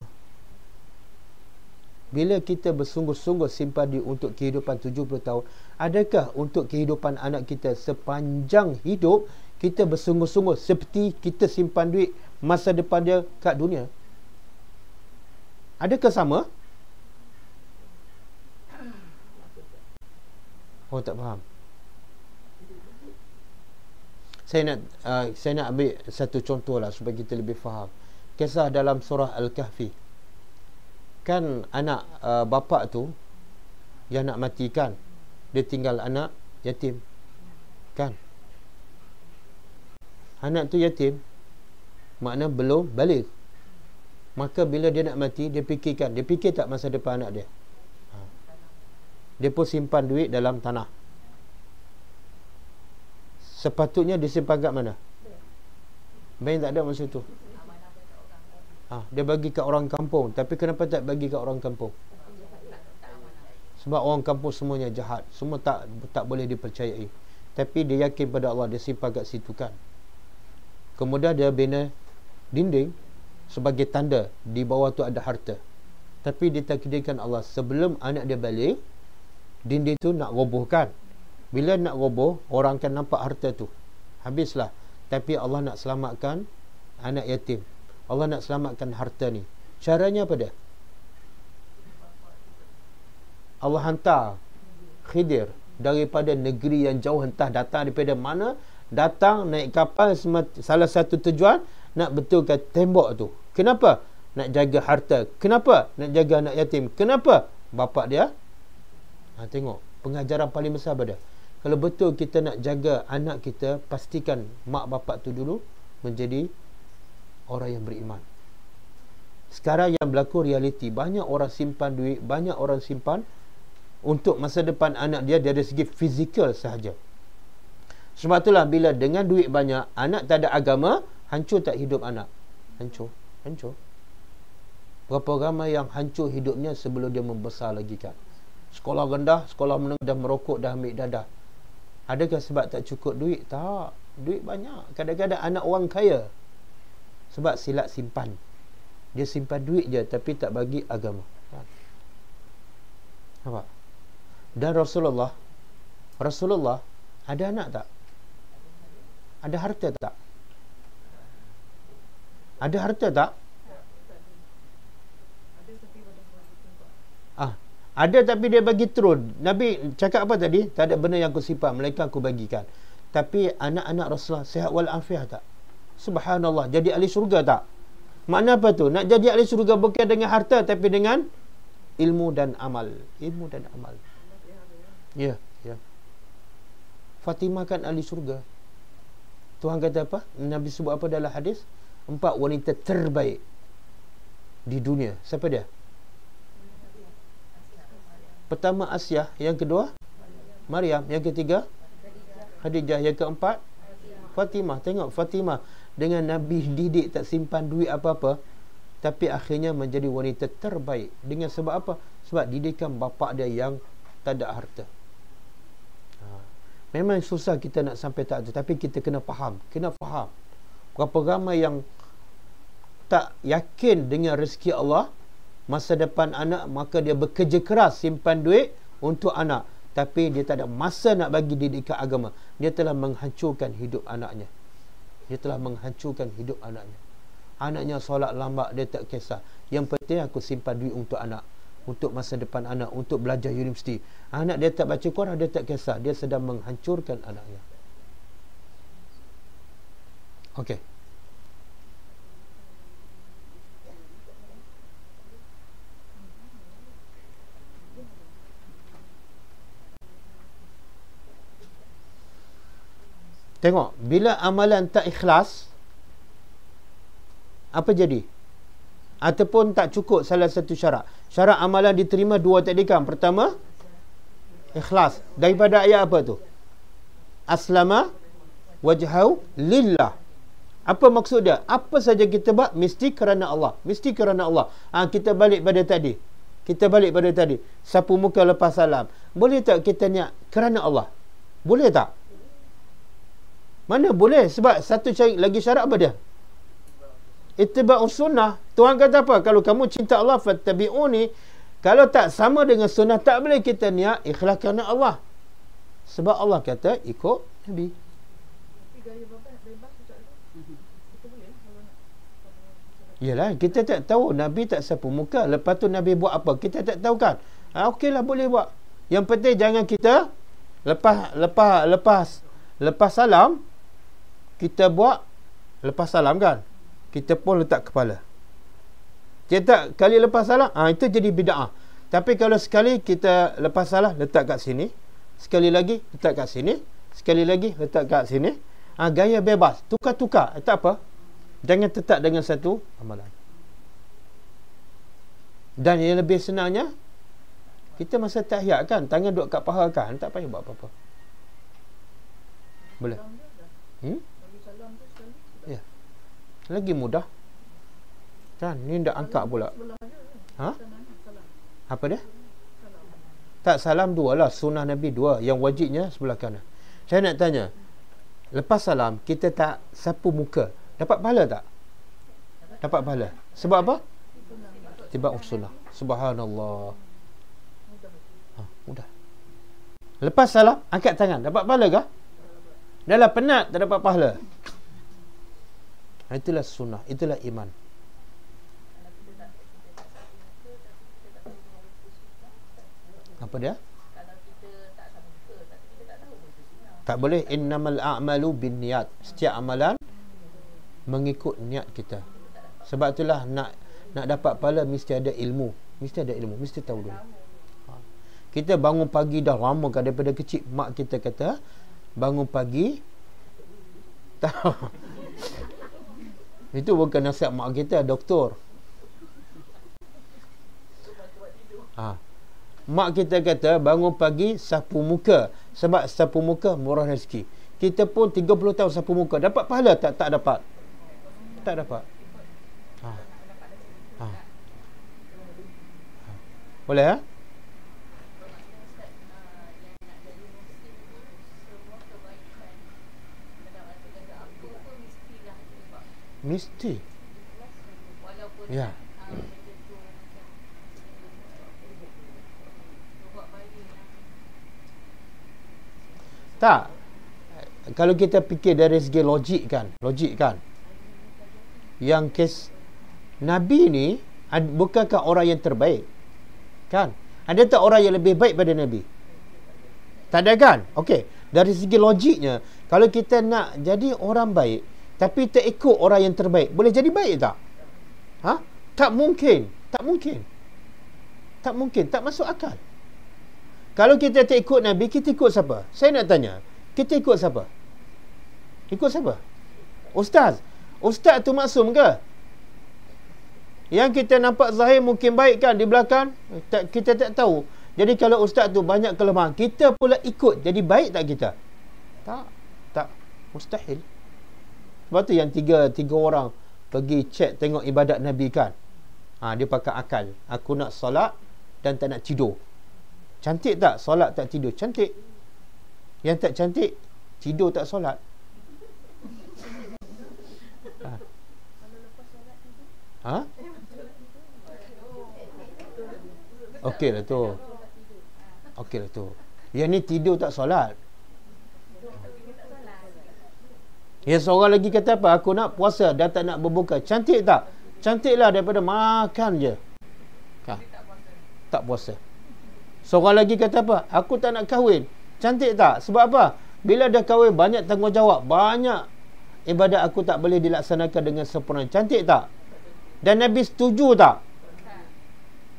Bila kita bersungguh-sungguh simpan duit untuk kehidupan 70 tahun, adakah untuk kehidupan anak kita sepanjang hidup, kita bersungguh-sungguh seperti kita simpan duit masa depan dia kat dunia? Adakah sama? Oh, tak faham. Saya nak ambil satu contoh lah supaya kita lebih faham. Kisah dalam surah Al-Kahfi. Kan anak bapa tu yang nak mati kan, dia tinggal anak yatim kan. anak tu yatim, makna belum balik. Maka bila dia nak mati, dia fikir tak masa depan anak dia. Dia pun simpan duit dalam tanah. Sepatutnya disimpan kat mana? Bank tak ada masa tu. Dia bagi kat orang kampung. Tapi kenapa tak bagi kat orang kampung? Sebab orang kampung semuanya jahat, semua tak boleh dipercayai. Tapi dia yakin pada Allah, dia simpan kat situ kan. Kemudian dia bina dinding sebagai tanda di bawah tu ada harta. Tapi ditakdirkan Allah, sebelum anak dia balik, dinding tu nak robohkan. Bila nak roboh, orang akan nampak harta tu, habislah. Tapi Allah nak selamatkan anak yatim, Allah nak selamatkan harta ni. Caranya apa dia? Allah hantar Khidir daripada negeri yang jauh, entah datang daripada mana, datang naik kapal, salah satu tujuan nak betulkan tembok tu. Kenapa? Nak jaga harta. Kenapa? Nak jaga anak yatim. Kenapa? Bapak dia. Tengok, pengajaran paling besar pada, kalau betul kita nak jaga anak kita, pastikan mak bapak tu dulu menjadi orang yang beriman. Sekarang yang berlaku realiti, banyak orang simpan duit, banyak orang simpan untuk masa depan anak dia dari segi fizikal sahaja. Sebab itulah bila dengan duit banyak, anak tak ada agama, hancur tak hidup anak? Hancur. Berapa ramai yang hancur hidupnya sebelum dia membesar lagi kan? Sekolah rendah, sekolah menengah, dah merokok, dah ambil dadah. Adakah sebab tak cukup duit? Tak. Duit banyak. Kadang-kadang anak orang kaya sebab silat simpan. Dia simpan duit je tapi tak bagi agama. Nampak? Dan Rasulullah ada anak tak? Ada harta tak? Ada harta tak? Ada tapi dia bagi terus. Nabi cakap apa tadi? Tak ada benda yang aku simpan, melainkan aku bagikan. Tapi anak-anak Rasulullah sihat walafiat tak? Subhanallah, jadi ahli syurga tak? Makna apa tu? Nak jadi ahli syurga bukan dengan harta, tapi dengan ilmu dan amal. Ilmu dan amal. Ya. Fatimah kan ahli syurga. Tuhan kata apa? Nabi sebut apa dalam hadis? 4 wanita terbaik di dunia. Siapa dia? Pertama Asyah, yang kedua Maryam, yang ketiga Khadijah, yang keempat Fatimah. Tengok Fatimah dengan Nabi didik, tak simpan duit apa-apa, tapi akhirnya menjadi wanita terbaik. Dengan sebab apa? Sebab didikan bapa dia yang tak ada harta. Memang susah kita nak sampai tak ada, tapi kita kena faham. Berapa ramai yang tak yakin dengan rezeki Allah, masa depan anak, maka dia bekerja keras simpan duit untuk anak, tapi dia tak ada masa nak bagi didikan agama. Dia telah menghancurkan hidup anaknya. Anaknya solat lambat, dia tak kisah. Yang penting aku simpan duit untuk anak, untuk masa depan anak, untuk belajar universiti. Anak dia tak baca Quran, dia tak kisah. Dia sedang menghancurkan anaknya. Okey. Tengok, bila amalan tak ikhlas, apa jadi? Ataupun tak cukup salah satu syarat. Syarat amalan diterima 2 tadi kan. Pertama, ikhlas. Daripada ayat apa tu? Aslama wajhau lillah. Apa maksud dia? Apa saja kita buat mesti kerana Allah. Kita balik pada tadi. Sapu muka lepas salam. Boleh tak kita niat kerana Allah? Boleh tak? Mana boleh? Sebab satu lagi syarat apa dia? Ittiba'us sunnah. Tuhan kata apa? Kalau kamu cinta Allah, fattabi'uni. Kalau tak sama dengan sunnah, tak boleh kita niat ikhlas kerana Allah. Sebab Allah kata ikut Nabi. Yalah, kita tak tahu. Nabi tak sapu muka. Lepas tu Nabi buat apa? Kita tak tahu kan? Okeylah, boleh buat. Yang penting jangan kita lepas salam, kita buat lepas salam kan, kita pun letak kepala. Kita kali lepas salam, itu jadi bid'ah. Tapi kalau sekali kita lepas salam letak kat sini, sekali lagi letak kat sini, sekali lagi letak kat sini, Gaya bebas, tukar-tukar, tak apa. Jangan tetap dengan satu amalan. Dan yang lebih senangnya, kita masa tahiyat kan, tangan duduk kat paha kan, tak payah buat apa-apa. Boleh? Ya. Lagi mudah. Kan, ni dah angkat pula. Apa dia? Tak, salam dua lah. Sunnah Nabi dua. Yang wajibnya sebelah kanan. Saya nak tanya, lepas salam, kita tak sapu muka, dapat pahala tak? Dapat pahala. Sebab apa? Tiba sunnah. Subhanallah. Mudah. Lepas salam, angkat tangan, dapat pahala kah? Dah lah penat, tak dapat pahala. Itulah sunnah, itulah iman. Apa dia? Tak boleh. Innamal a'malu bin niat. Setiap amalan mengikut niat kita. Sebab itulah nak dapat pahala mesti ada ilmu. Mesti ada ilmu, mesti tahu dulu. Kita bangun pagi dah lama kan, daripada kecil mak kita kata bangun pagi tahu. Itu bukan nasihat mak kita, doktor. Mak kita kata bangun pagi sapu muka, sebab sapu muka murah rezeki. Kita pun 30 tahun sapu muka, dapat pahala tak? Tak dapat. Tak dapat. Boleh ha? Mesti. Ya. Tak. Kalau kita fikir dari segi logik kan. Yang kes Nabi ni bukankah orang yang terbaik? Kan? Ada tak orang yang lebih baik pada Nabi? Tak ada kan? Okey. Dari segi logiknya, kalau kita nak jadi orang baik tapi tak ikut orang yang terbaik, boleh jadi baik tak? Tak mungkin. Tak masuk akal. Kalau kita tak ikut Nabi, kita ikut siapa? Saya nak tanya, kita ikut siapa? Ikut siapa? Ustaz. Ustaz tu maksum ke? Yang kita nampak zahir mungkin baik kan di belakang, kita tak tahu. Jadi kalau ustaz tu banyak kelemahan, kita pula ikut, jadi baik tak kita? Tak. Mustahil. Sebab tu yang tiga orang pergi cek tengok ibadat Nabi kan. Dia pakai akal. Aku nak solat dan tak nak tidur. Cantik tak solat tak tidur? Cantik. Yang tak cantik, tidur tak solat. Okey lah tu. Yang ni tidur tak solat. Yang seorang lagi kata apa? Aku nak puasa dan tak nak berbuka. Cantik tak? Cantiklah daripada makan je. Tak puasa. Seorang lagi kata apa? Aku tak nak kahwin. Cantik tak? Sebab apa? Bila dah kahwin, banyak tanggungjawab, banyak ibadat aku tak boleh dilaksanakan dengan sempurna. Cantik tak? Dan Nabi setuju tak?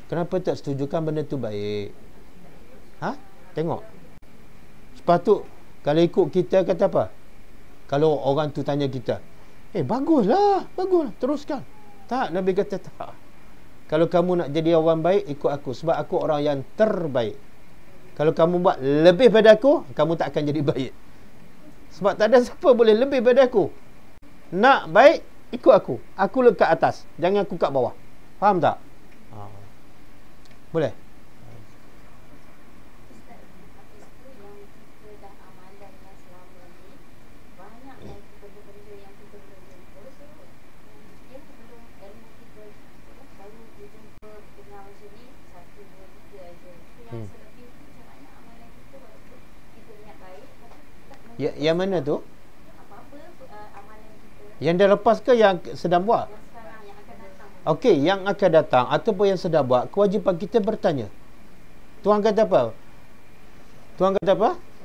Kenapa tak setuju? Kan benda tu baik. Tengok. Sepatut kalau ikut kita kata apa? Kalau orang tu tanya kita, baguslah, teruskan. Tak, Nabi kata tak. Kalau kamu nak jadi orang baik, ikut aku. Sebab aku orang yang terbaik. Kalau kamu buat lebih pada aku, kamu tak akan jadi baik. Sebab tak ada siapa boleh lebih pada aku. Nak baik, ikut aku. Aku kat atas, jangan aku kat bawah. Faham tak? Boleh? Yang mana tu? Yang dah lepas ke yang sedang buat? Okey, yang akan datang ataupun yang sedang buat, kewajipan kita bertanya. Tuhan kata apa?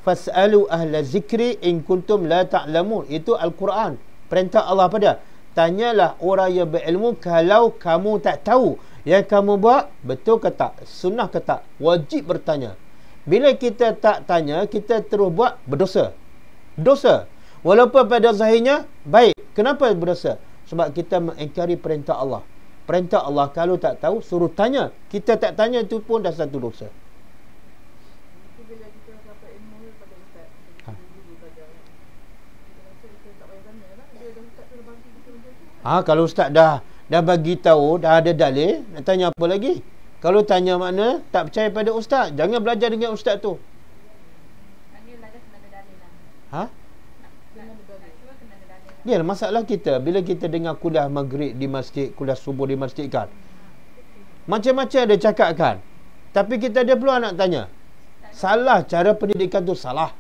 Fas'alu ahla zikri in kuntum la ta'lamun. Itu Al-Quran. Perintah Allah apa dia? Tanyalah orang yang berilmu kalau kamu tak tahu. Yang kamu buat betul ke tak? Sunnah ke tak? Wajib bertanya. Bila kita tak tanya, kita terus buat, berdosa. Walaupun pada zahirnya baik. Kenapa berdosa? Sebab kita mengingkari perintah Allah. Perintah Allah kalau tak tahu suruh tanya. Kita tak tanya itu pun dah satu dosa. Kalau ustaz dah bagi tahu, dah ada dalil, nak tanya apa lagi? Kalau tanya makna tak percaya pada ustaz, jangan belajar dengan ustaz tu. Dia masalah kita bila kita dengar kuliah maghrib di masjid, kuliah subuh di masjid kan. Macam-macam dia cakap kan. Tapi kita ada peluang nak tanya. Salah cara pendidikan tu salah.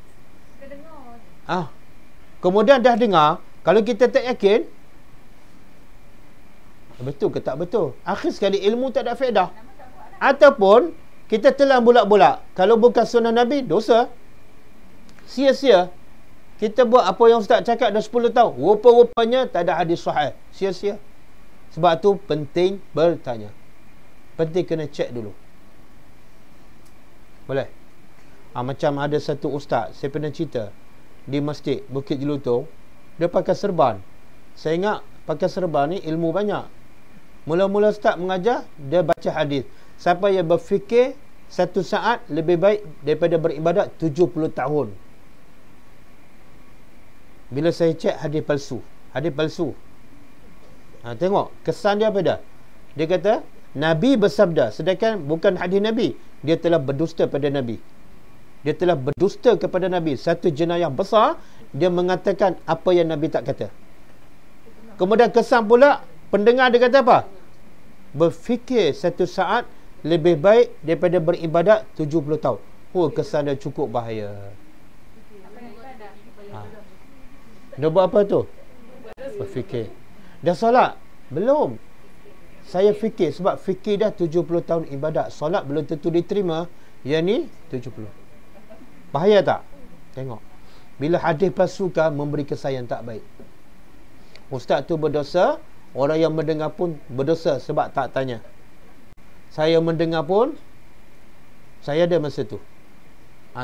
Kemudian dah dengar, kalau kita tak yakin betul ke tak betul, akhir sekali ilmu tak ada faedah. Ataupun kita telan bulat-bulat, kalau bukan sunnah Nabi, dosa. Sia-sia kita buat apa yang ustaz cakap dah 10 tahun, rupa-rupanya tak ada hadis sahih. Sia-sia. Sebab tu penting bertanya, penting kena cek dulu. Boleh? Macam ada satu ustaz, saya pernah cerita, di masjid Bukit Jelutong, dia pakai serban. Saya ingat pakai serban ni ilmu banyak. Mula-mula start mengajar, dia baca hadis. Siapa yang berfikir 1 saat lebih baik daripada beribadat 70 tahun. Bila saya cek hadis palsu. Tengok kesan dia apa dah. Dia kata Nabi bersabda, sedangkan bukan hadis Nabi. Dia telah berdusta pada Nabi. Dia telah berdusta kepada Nabi. Satu jenayah besar. Dia mengatakan apa yang Nabi tak kata. Kemudian kesan pula, pendengar dia kata apa? Berfikir 1 saat lebih baik daripada beribadat 70 tahun. Kesan dia cukup bahaya. Dia buat apa tu? Berfikir. Dah solat? Belum. Saya fikir, sebab fikir dah 70 tahun ibadat. Solat belum tentu diterima. Yang ni 70. Bahaya tak? Tengok. Bila hadis palsu kan memberi kesan yang tak baik. Ustaz tu berdosa, orang yang mendengar pun berdosa sebab tak tanya. Saya mendengar pun, saya ada masa tu.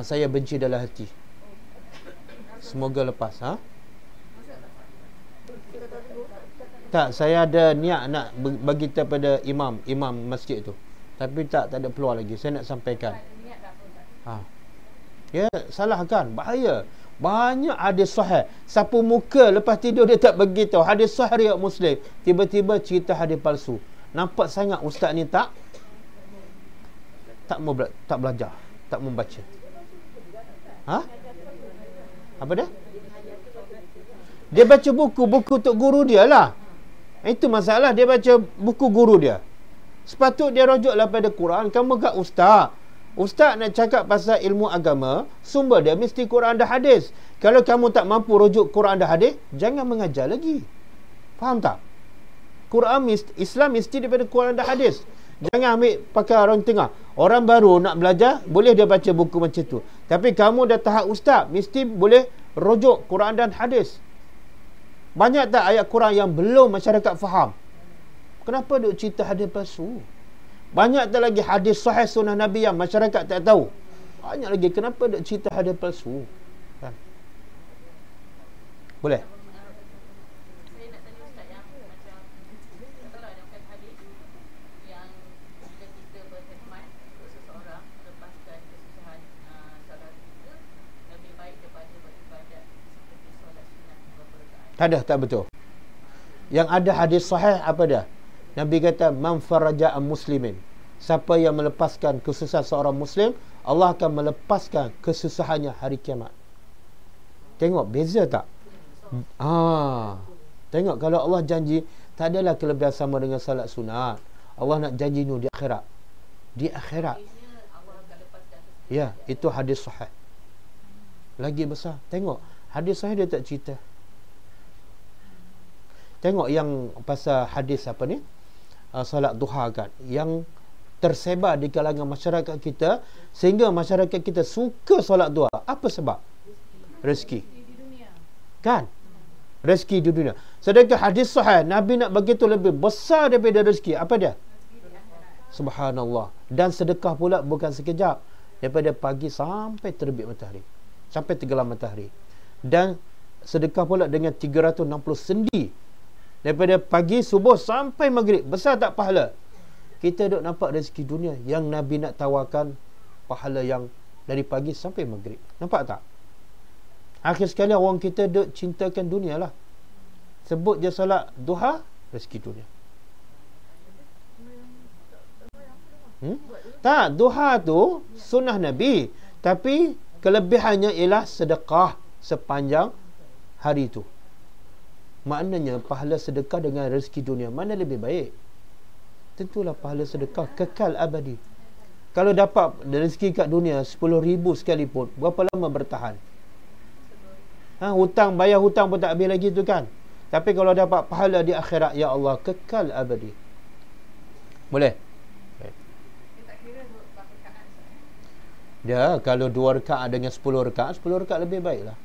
Saya benci dalam hati. Semoga lepas. Tak, saya ada niat nak bagi kepada imam masjid tu. Tapi tak ada peluang lagi. Saya nak sampaikan. Ya, salah kan? Bahaya. Banyak hadis sahih. Sapu muka lepas tidur dia tak beritahu. Hadis sahih riwayat Muslim. Tiba-tiba cerita hadis palsu. Nampak sangat ustaz ni tak belajar, tak membaca. Apa dia? Dia baca buku untuk guru dia lah. Itu masalah, dia baca buku guru dia. Sepatut dia rujuklah pada Quran. Kamu kat ustaz. Ustaz nak cakap pasal ilmu agama, sumber dia mesti Quran dan hadis. Kalau kamu tak mampu rujuk Quran dan hadis, jangan mengajar lagi. Faham tak? Islam mesti daripada Quran dan hadis. Jangan ambil pakai orang tengah. Orang baru nak belajar, boleh dia baca buku macam tu. Tapi kamu dah tahap ustaz, mesti boleh rujuk Quran dan hadis. Banyak tak ayat Quran yang belum masyarakat faham? Kenapa duk cerita hadis palsu? Banyak tak lagi hadis sahih sunnah Nabi yang masyarakat tak tahu? Banyak lagi. Kenapa duk cerita hadis palsu? Kan? Boleh?
Saya nak tanya ustaz yang macam kalau ada hadis yang bila kita berkhidmat untuk seseorang lepaskan kesusahan solat kita lebih baik daripada beribadat seperti solat sunat beberapa rakaat.
Tak betul. Yang ada hadis sahih apa dia? Nabi kata man faraja muslimin. Siapa yang melepaskan kesusahan seorang muslim, Allah akan melepaskan kesusahannya hari kiamat. Tengok beza tak? Tengok kalau Allah janji, tak adalah kelebihan sama dengan salat sunat. Allah nak janji ni di akhirat. Di akhirat. Ya, itu hadis sahih. Lagi besar. Tengok, hadis sahih dia tak cerita. Tengok yang pasal hadis apa ni? Salat duha kan, yang tersebar di kalangan masyarakat kita, sehingga masyarakat kita suka solat duha. Apa sebab? Rezeki. Kan? Rezeki di dunia. Sedangkan hadis sahih, Nabi nak bagi tu lebih besar daripada rezeki. Apa dia? Subhanallah. Dan sedekah pula bukan sekejap. Daripada pagi sampai terbit matahari, sampai tenggelam matahari. Dan sedekah pula dengan 360 sendi. Daripada pagi subuh sampai maghrib. Besar tak pahala? Kita duk nampak rezeki dunia yang Nabi nak tawarkan pahala yang dari pagi sampai maghrib. Nampak tak? Akhir sekali orang kita duk cintakan dunia lah. Sebut je solat duha, rezeki dunia. Tak, duha tu sunnah Nabi. Tapi kelebihannya ialah sedekah sepanjang hari tu. Maknanya pahala sedekah dengan rezeki dunia, mana lebih baik? Tentulah pahala sedekah kekal abadi. Kalau dapat rezeki kat dunia 10,000 sekalipun, berapa lama bertahan? Hutang, bayar hutang pun tak habis lagi tu kan. Tapi kalau dapat pahala di akhirat, ya Allah, kekal abadi. Boleh? Dia kalau 2 rakaat dengan 10 rakaat, 10 rakaat lebih baiklah.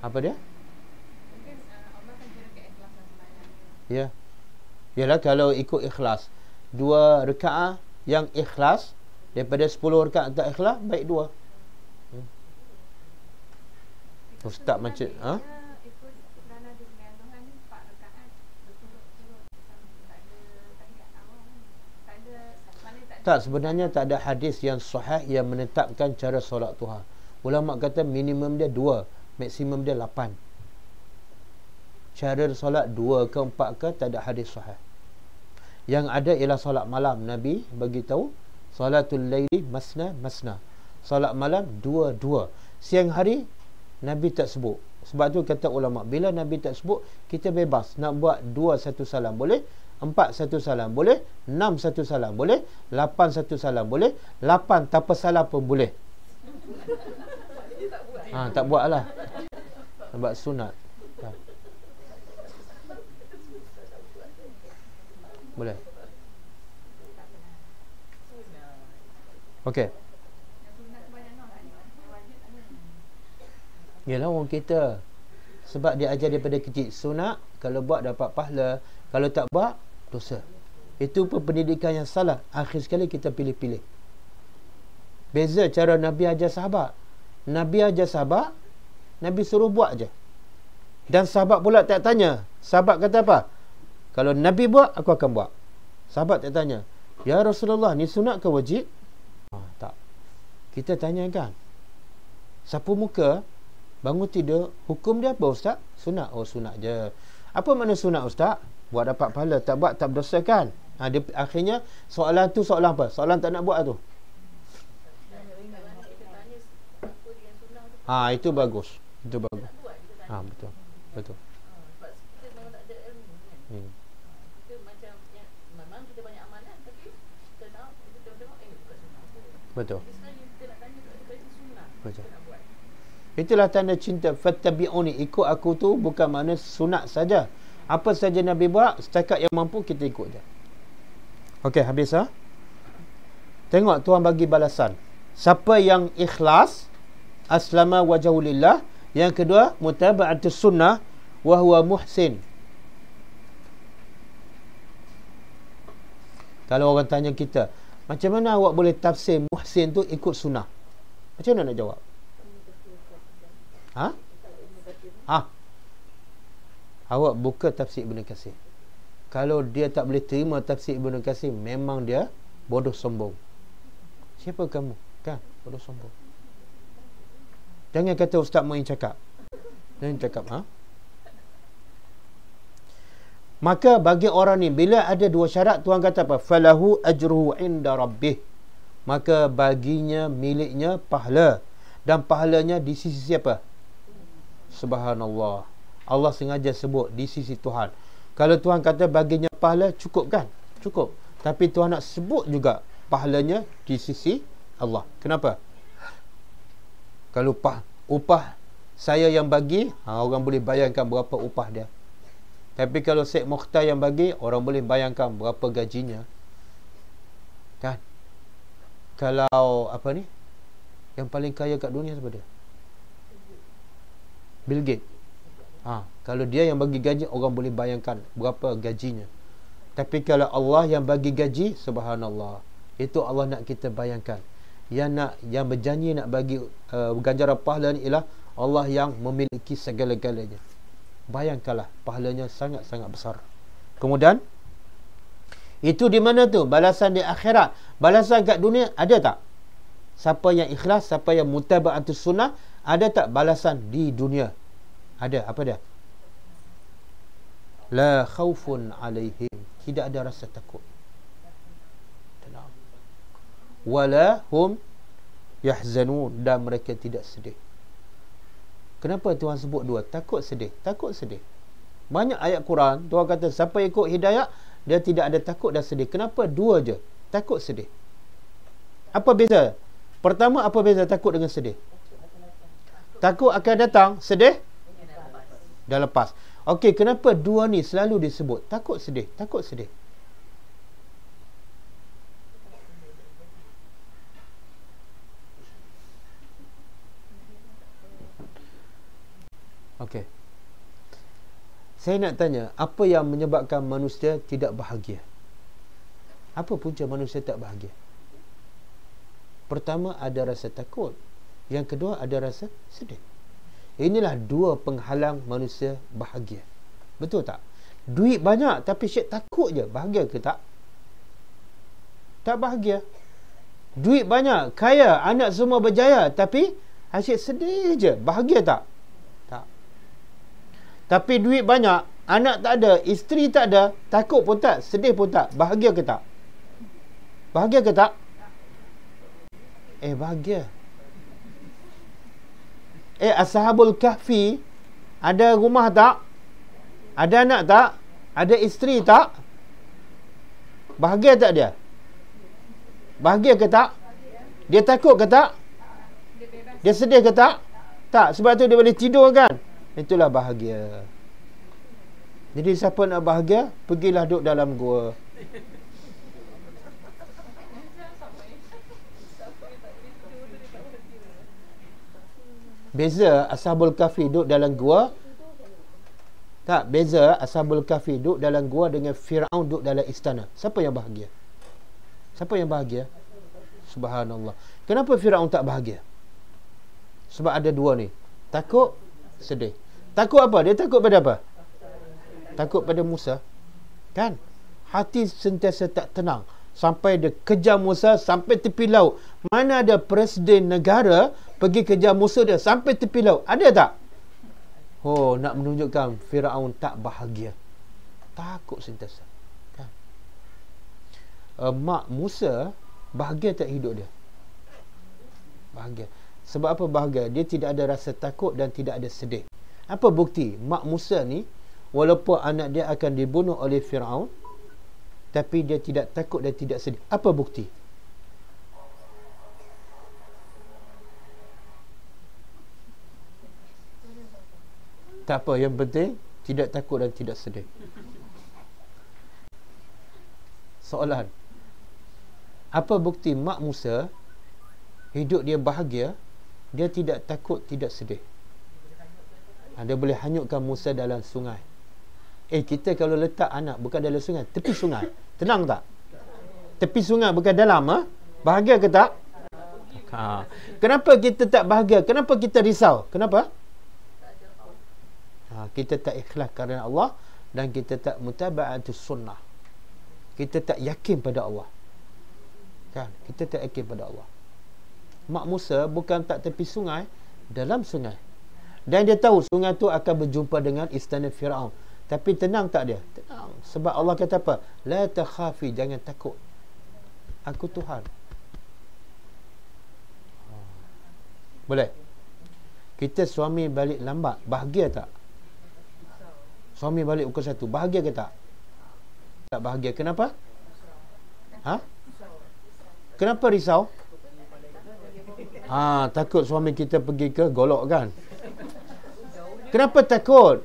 Apa dia? Ya. Yalah, kalau ikut ikhlas, 2 rakaat yang ikhlas daripada 10 rakaat tak ikhlas, baik 2. Ustaz macam tak, sebenarnya tak ada hadis yang sahih yang menetapkan cara solat duha. Ulama kata minimum dia 2, maksimum dia 8. Cara solat 2 ke 4 ke, tak ada hadis sahih. Yang ada ialah solat malam. Nabi bagi tahu salatul laili masna masna. Solat malam 2-2. Siang hari Nabi tak sebut. Sebab tu kata ulama, bila Nabi tak sebut, kita bebas nak buat 2 satu salam boleh, 4 satu salam boleh, 6 satu salam boleh, 8 satu salam boleh, 8 tanpa salam pun boleh. Tak buat lah, sebab sunat. Boleh. Okey. Yalah, orang kita sebab dia ajar daripada kecil, sunat kalau buat dapat pahala, kalau tak buat dosa. Itu pun pendidikan yang salah. Akhir sekali kita pilih-pilih. Beza cara Nabi ajar sahabat. Nabi ajar sahabat, Nabi suruh buat je. Dan sahabat pula tak tanya. Sahabat kata apa? Kalau Nabi buat, aku akan buat. Sahabat tak tanya, ya Rasulullah, ni sunat ke wajib? Tak. Kita tanya kan, sapu muka, bangun tidur, hukum dia apa ustaz? Sunat. Oh, sunat je. Apa makna sunat ustaz? Buat dapat pahala, tak buat tak berdosa kan? Dia, akhirnya soalan tu soalan apa? Soalan tak nak buat tu. Itu bagus. Itu bagus. Betul. Betul. Betul. Betul. Itulah tanda cinta. Fattabi'uni, ikut aku tu bukan makna sunat saja. Apa saja Nabi buat, setakat yang mampu kita ikut je. Okey, habis Tengok Tuhan bagi balasan. Siapa yang ikhlas, aslama wajhahu lillah. Yang kedua, mutaba'atus sunnah wa huwa muhsin. Kalau orang tanya kita, macam mana awak boleh tafsir muhsin tu ikut sunnah? Macam mana nak jawab? Awak buka tafsir Ibn Katsir. Kalau dia tak boleh terima tafsir Ibn Katsir, memang dia bodoh sombong. Siapa kamu? Kan? Bodoh sombong. Jangan kata ustaz main cakap. Jangan cakap. Maka bagi orang ni, bila ada 2 syarat, Tuhan kata apa? Falahu ajruhu inda rabbih. Maka baginya, miliknya pahala. Dan pahalanya di sisi siapa? Subhanallah. Allah sengaja sebut di sisi Tuhan. Kalau Tuhan kata baginya pahala, cukup kan? Cukup. Tapi Tuhan nak sebut juga pahalanya di sisi Allah. Kenapa? Kalau upah saya yang bagi, orang boleh bayangkan berapa upah dia. Tapi kalau Syekh Mukhtar yang bagi, orang boleh bayangkan berapa gajinya. Kan? Kalau yang paling kaya kat dunia siapa dia? Bill Gates. Kalau dia yang bagi gaji, orang boleh bayangkan berapa gajinya. Tapi kalau Allah yang bagi gaji, subhanallah, itu Allah nak kita bayangkan. yang berjanji nak bagi ganjaran pahala ni ialah Allah yang memiliki segala-galanya. Bayangkanlah, pahalanya sangat-sangat besar. Kemudian itu di mana tu? Balasan di akhirat. Balasan kat dunia ada tak? Siapa yang ikhlas, siapa yang mutaba'atus sunnah, ada tak balasan di dunia? Ada. Apa dia? La khaufun alaihim, tidak ada rasa takut. Tenang. Wala hum yahzanun, dan mereka tidak sedih. Kenapa Tuhan sebut dua? Takut sedih. Takut sedih. Banyak ayat Quran Tuhan kata siapa ikut hidayah dia tidak ada takut dan sedih. Kenapa dua je? Takut sedih. Apa beza? Pertama, apa beza takut dengan sedih? Takut akan datang, sedih dah lepas. Okey, kenapa dua ni selalu disebut? Takut sedih, takut sedih. Okey. Saya nak tanya, apa yang menyebabkan manusia tidak bahagia? Apa punca manusia tak bahagia? Pertama, ada rasa takut. Yang kedua, ada rasa sedih. Inilah dua penghalang manusia bahagia. Betul tak? Duit banyak tapi syek takut je. Bahagia ke tak? Tak bahagia. Duit banyak, kaya, anak semua berjaya, tapi asyik sedih je. Bahagia tak? Tak. Tapi duit banyak, anak tak ada, isteri tak ada, takut pun tak, sedih pun tak. Bahagia ke tak? Bahagia ke tak? Bahagia. Ashabul Kahfi ada rumah tak? Ada anak tak? Ada isteri tak? Bahagia tak dia? Bahagia ke tak? Dia takut ke tak? Dia sedih ke tak? Tak, sebab tu dia boleh tidur kan? Itulah bahagia. Jadi siapa nak bahagia, pergilah duduk dalam gua. Beza Ashabul Kahfi duduk dalam gua. Tak, beza Ashabul Kahfi duduk dalam gua dengan Firaun duduk dalam istana. Siapa yang bahagia? Siapa yang bahagia? Subhanallah. Kenapa Firaun tak bahagia? Sebab ada dua ni. Takut, sedih. Takut apa? Dia takut pada apa? Takut pada Musa. Kan? Hati sentiasa tak tenang. Sampai dia kejar Musa sampai tepi laut. Mana ada presiden negara pergi kejar musuh dia sampai tepi laut? Ada tak? Oh, nak menunjukkan Firaun tak bahagia. Takut sentiasa. Kan? Mak Musa bahagia tak hidup dia? Bahagia. Sebab apa bahagia? Dia tidak ada rasa takut dan tidak ada sedih. Apa bukti? Mak Musa ni, walaupun anak dia akan dibunuh oleh Firaun, tapi dia tidak takut dan tidak sedih. Apa bukti? Tak apa, yang penting tidak takut dan tidak sedih. Soalan, apa bukti mak Musa hidup dia bahagia, dia tidak takut, tidak sedih? Dia boleh hanyutkan Musa dalam sungai. Kita kalau letak anak bukan dalam sungai, tepi sungai, tenang tak? Tepi sungai bukan dalam, bahagia ke tak? Kenapa kita tak bahagia? Kenapa kita risau? Kenapa? Kita tak ikhlas kerana Allah, dan kita tak mutaba'atus sunnah. Kita tak yakin pada Allah. Kan? Kita tak yakin pada Allah. Mak Musa bukan tak tepi sungai, dalam sungai. Dan dia tahu sungai tu akan berjumpa dengan istana Firaun. Tapi tenang tak dia? Tenang. Sebab Allah kata apa? La takhafi, jangan takut. Aku Tuhan. Boleh? Kita suami balik lambat, bahagia tak? Suami balik pukul 1, bahagia ke tak? Tak bahagia. Kenapa? Kenapa risau? Takut suami kita pergi ke golok kan? Kenapa takut?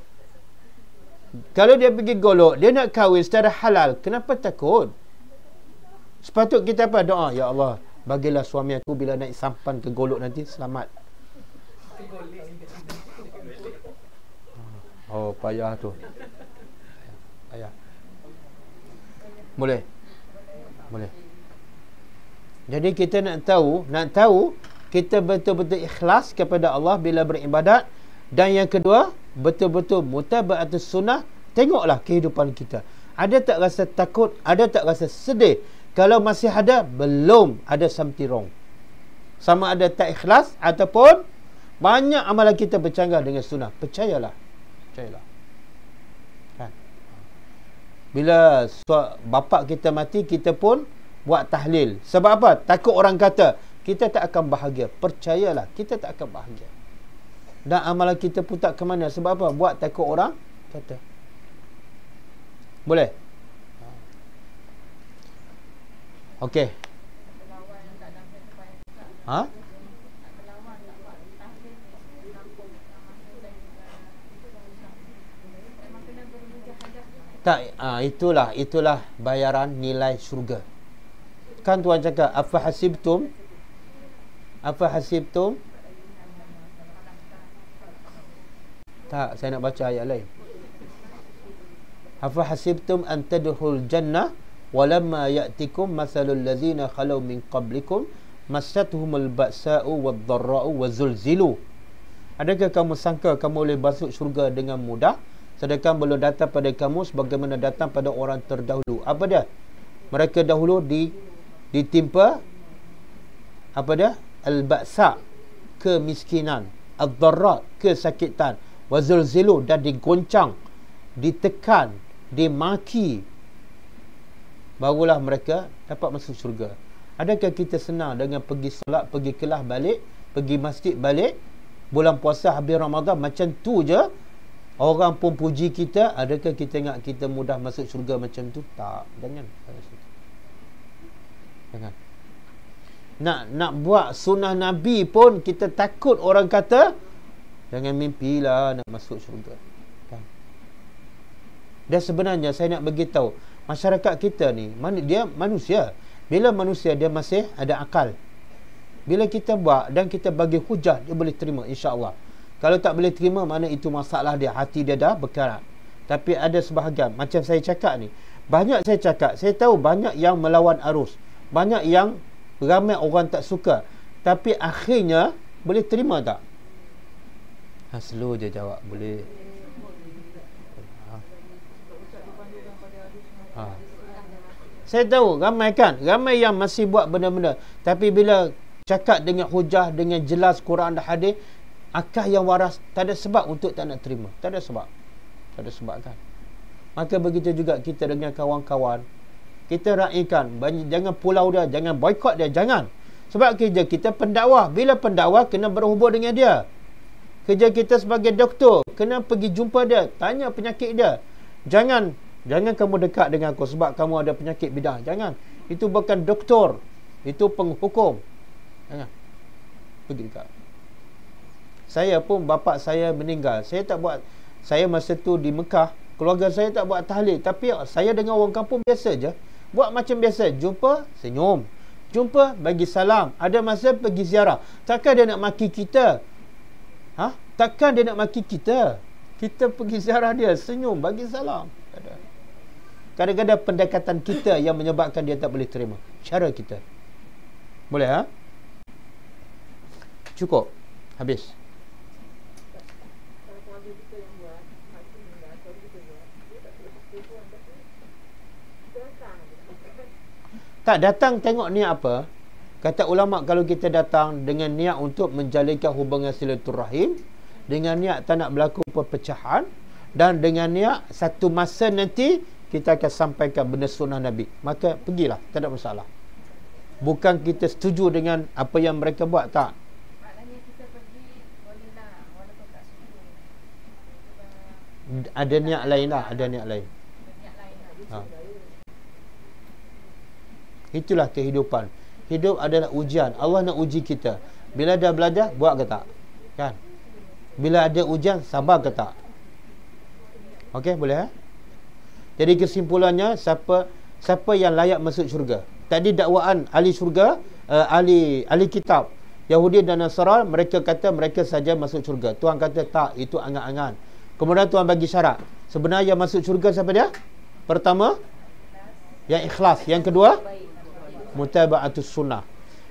Kalau dia pergi golok, dia nak kahwin secara halal, kenapa takut? Sepatut kita apa? Doa, ya Allah, bagilah suami aku bila naik sampan ke golok nanti selamat. Oh, payah tu. Payah. Boleh. Boleh. Jadi kita nak tahu kita betul-betul ikhlas kepada Allah bila beribadat. Dan yang kedua, betul-betul mutaba'atus sunnah. Tengoklah kehidupan kita. Ada tak rasa takut? Ada tak rasa sedih? Kalau masih ada, belum ada something wrong. Sama ada tak ikhlas ataupun banyak amalan kita bercanggah dengan sunnah. Percayalah. Kan? Bila bapak kita mati, kita pun buat tahlil. Sebab apa? Takut orang kata kita tak akan bahagia. Percayalah, kita tak akan bahagia. Dan amalan kita pun tak ke mana. Sebab apa? Buat takut orang kata. Boleh? Okey. Ha? Tak, itulah bayaran nilai syurga. Kan Tuhan cakap, Afa hasibtum? Tak, saya nak baca ayat lain. Afa hasibtum an tadkhul jannah walamma ya'tikum mathalul ladzina khalu min qablikum massatuhumul ba'sa'u wadh-dharra'u wazulzilu. Adakah kamu sangka kamu boleh masuk syurga dengan mudah, sedangkan belum datang pada kamu sebagaimana datang pada orang terdahulu? Apa dia? Mereka dahulu ditimpa apa dia? Al-ba'sa, kemiskinan, ad-dharra, kesakitan, wazulzilu, dan digoncang, ditekan, dimaki, barulah mereka dapat masuk syurga. Adakah kita senang dengan pergi solat, pergi kelas balik, pergi masjid balik, bulan puasa habis Ramadan macam tu je, orang pun puji kita? Adakah kita ingat kita mudah masuk syurga macam tu? Tak, jangan. Nak buat sunnah Nabi pun kita takut orang kata. Jangan mimpilah nak masuk syurga. Kan? Dan sebenarnya saya nak beritahu, masyarakat kita ni, dia manusia. Bila manusia dia masih ada akal. Bila kita buat dan kita bagi hujah, dia boleh terima, insya-Allah. Kalau tak boleh terima, mana itu masalah dia, hati dia dah berkarat. Tapi ada sebahagian, macam saya cakap ni, banyak saya cakap, saya tahu banyak yang melawan arus, banyak yang ramai orang tak suka, tapi akhirnya boleh terima tak? Slow je jawab, boleh. Saya tahu ramai yang masih buat benda-benda, tapi bila cakap dengan hujah, dengan jelas Quran dan hadis, akal yang waras, tak ada sebab untuk tak nak terima. Tak ada sebab kan. Maka begitu juga kita dengan kawan-kawan, kita raikan, jangan pulau dia, jangan boikot dia, jangan. Sebab kerja kita pendakwah. Bila pendakwah kena berhubung dengan dia. Kerja kita sebagai doktor, kena pergi jumpa dia, tanya penyakit dia. Jangan kamu dekat dengan aku sebab kamu ada penyakit bidah. Jangan. Itu bukan doktor, itu penghukum. Jangan. Pergi dekat. Saya pun, bapak saya meninggal, saya masa tu di Mekah, keluarga saya tak buat tahlil, tapi saya dengan orang kampung biasa je, buat macam biasa, jumpa senyum, jumpa bagi salam, ada masa pergi ziarah. Takkan dia nak maki kita? Takkan dia nak maki kita? Kita pergi ziarah dia, senyum, bagi salam. Kadang-kadang pendekatan kita yang menyebabkan dia tak boleh terima. Cara kita. Boleh? Cukup. Habis. Tak, datang tengok niat apa. Kata ulama', kalau kita datang dengan niat untuk menjalinkan hubungan silaturahim, dengan niat tak nak berlaku perpecahan, dan dengan niat satu masa nanti kita akan sampaikan benda sunnah Nabi, maka pergilah, tak ada masalah. Bukan kita setuju dengan apa yang mereka buat, tak.
Maknanya kita pergi bolehlah, walaupun tak setuju.
Ada niat lain lah, ada niat lain. Itulah kehidupan. Hidup adalah ujian. Allah nak uji kita. Bila dah belajar, buat ke tak? Kan? Bila ada ujian, sabar ke tak? Okey, boleh? Jadi kesimpulannya, siapa yang layak masuk syurga? Tadi dakwaan ahli syurga, ahli kitab Yahudi dan Nasara, mereka kata mereka saja masuk syurga. Tuhan kata tak, itu angan-angan. Kemudian Tuhan bagi syarat. Sebenarnya yang masuk syurga siapa dia? Pertama, yang ikhlas. Yang kedua, mutaba'atus sunnah.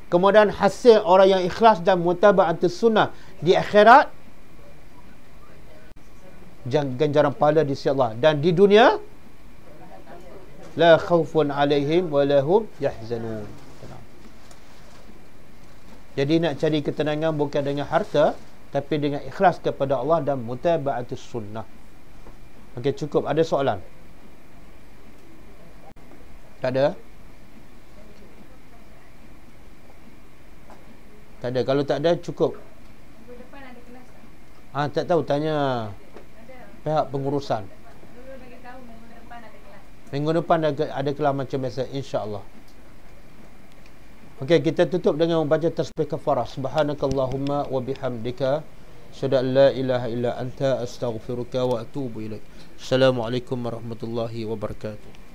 Kemudian hasil orang yang ikhlas dan mutaba'atus sunnah di akhirat, ganjaran pahala di sisi Allah, dan di dunia la khaufun alaihim wa lahum yahzanun. Jadi nak cari ketenangan bukan dengan harta, tapi dengan ikhlas kepada Allah dan mutaba'atus sunnah. Okey, cukup. Ada soalan? Tak ada? Tak ada. Kalau tak ada, cukup.
Minggu depan ada kelas tak?
Tak tahu, tanya
Ada.
pihak pengurusan.
Dulu bagi tahu minggu depan ada kelas.
Minggu depan ada kelas macam biasa, insya-Allah. Okey, kita tutup dengan membaca tasbih kafarah. Subhanakallahumma wa bihamdika, asyhadu an la ilaha illa anta, astaghfiruka wa atubu ilaik. Assalamualaikum warahmatullahi wabarakatuh.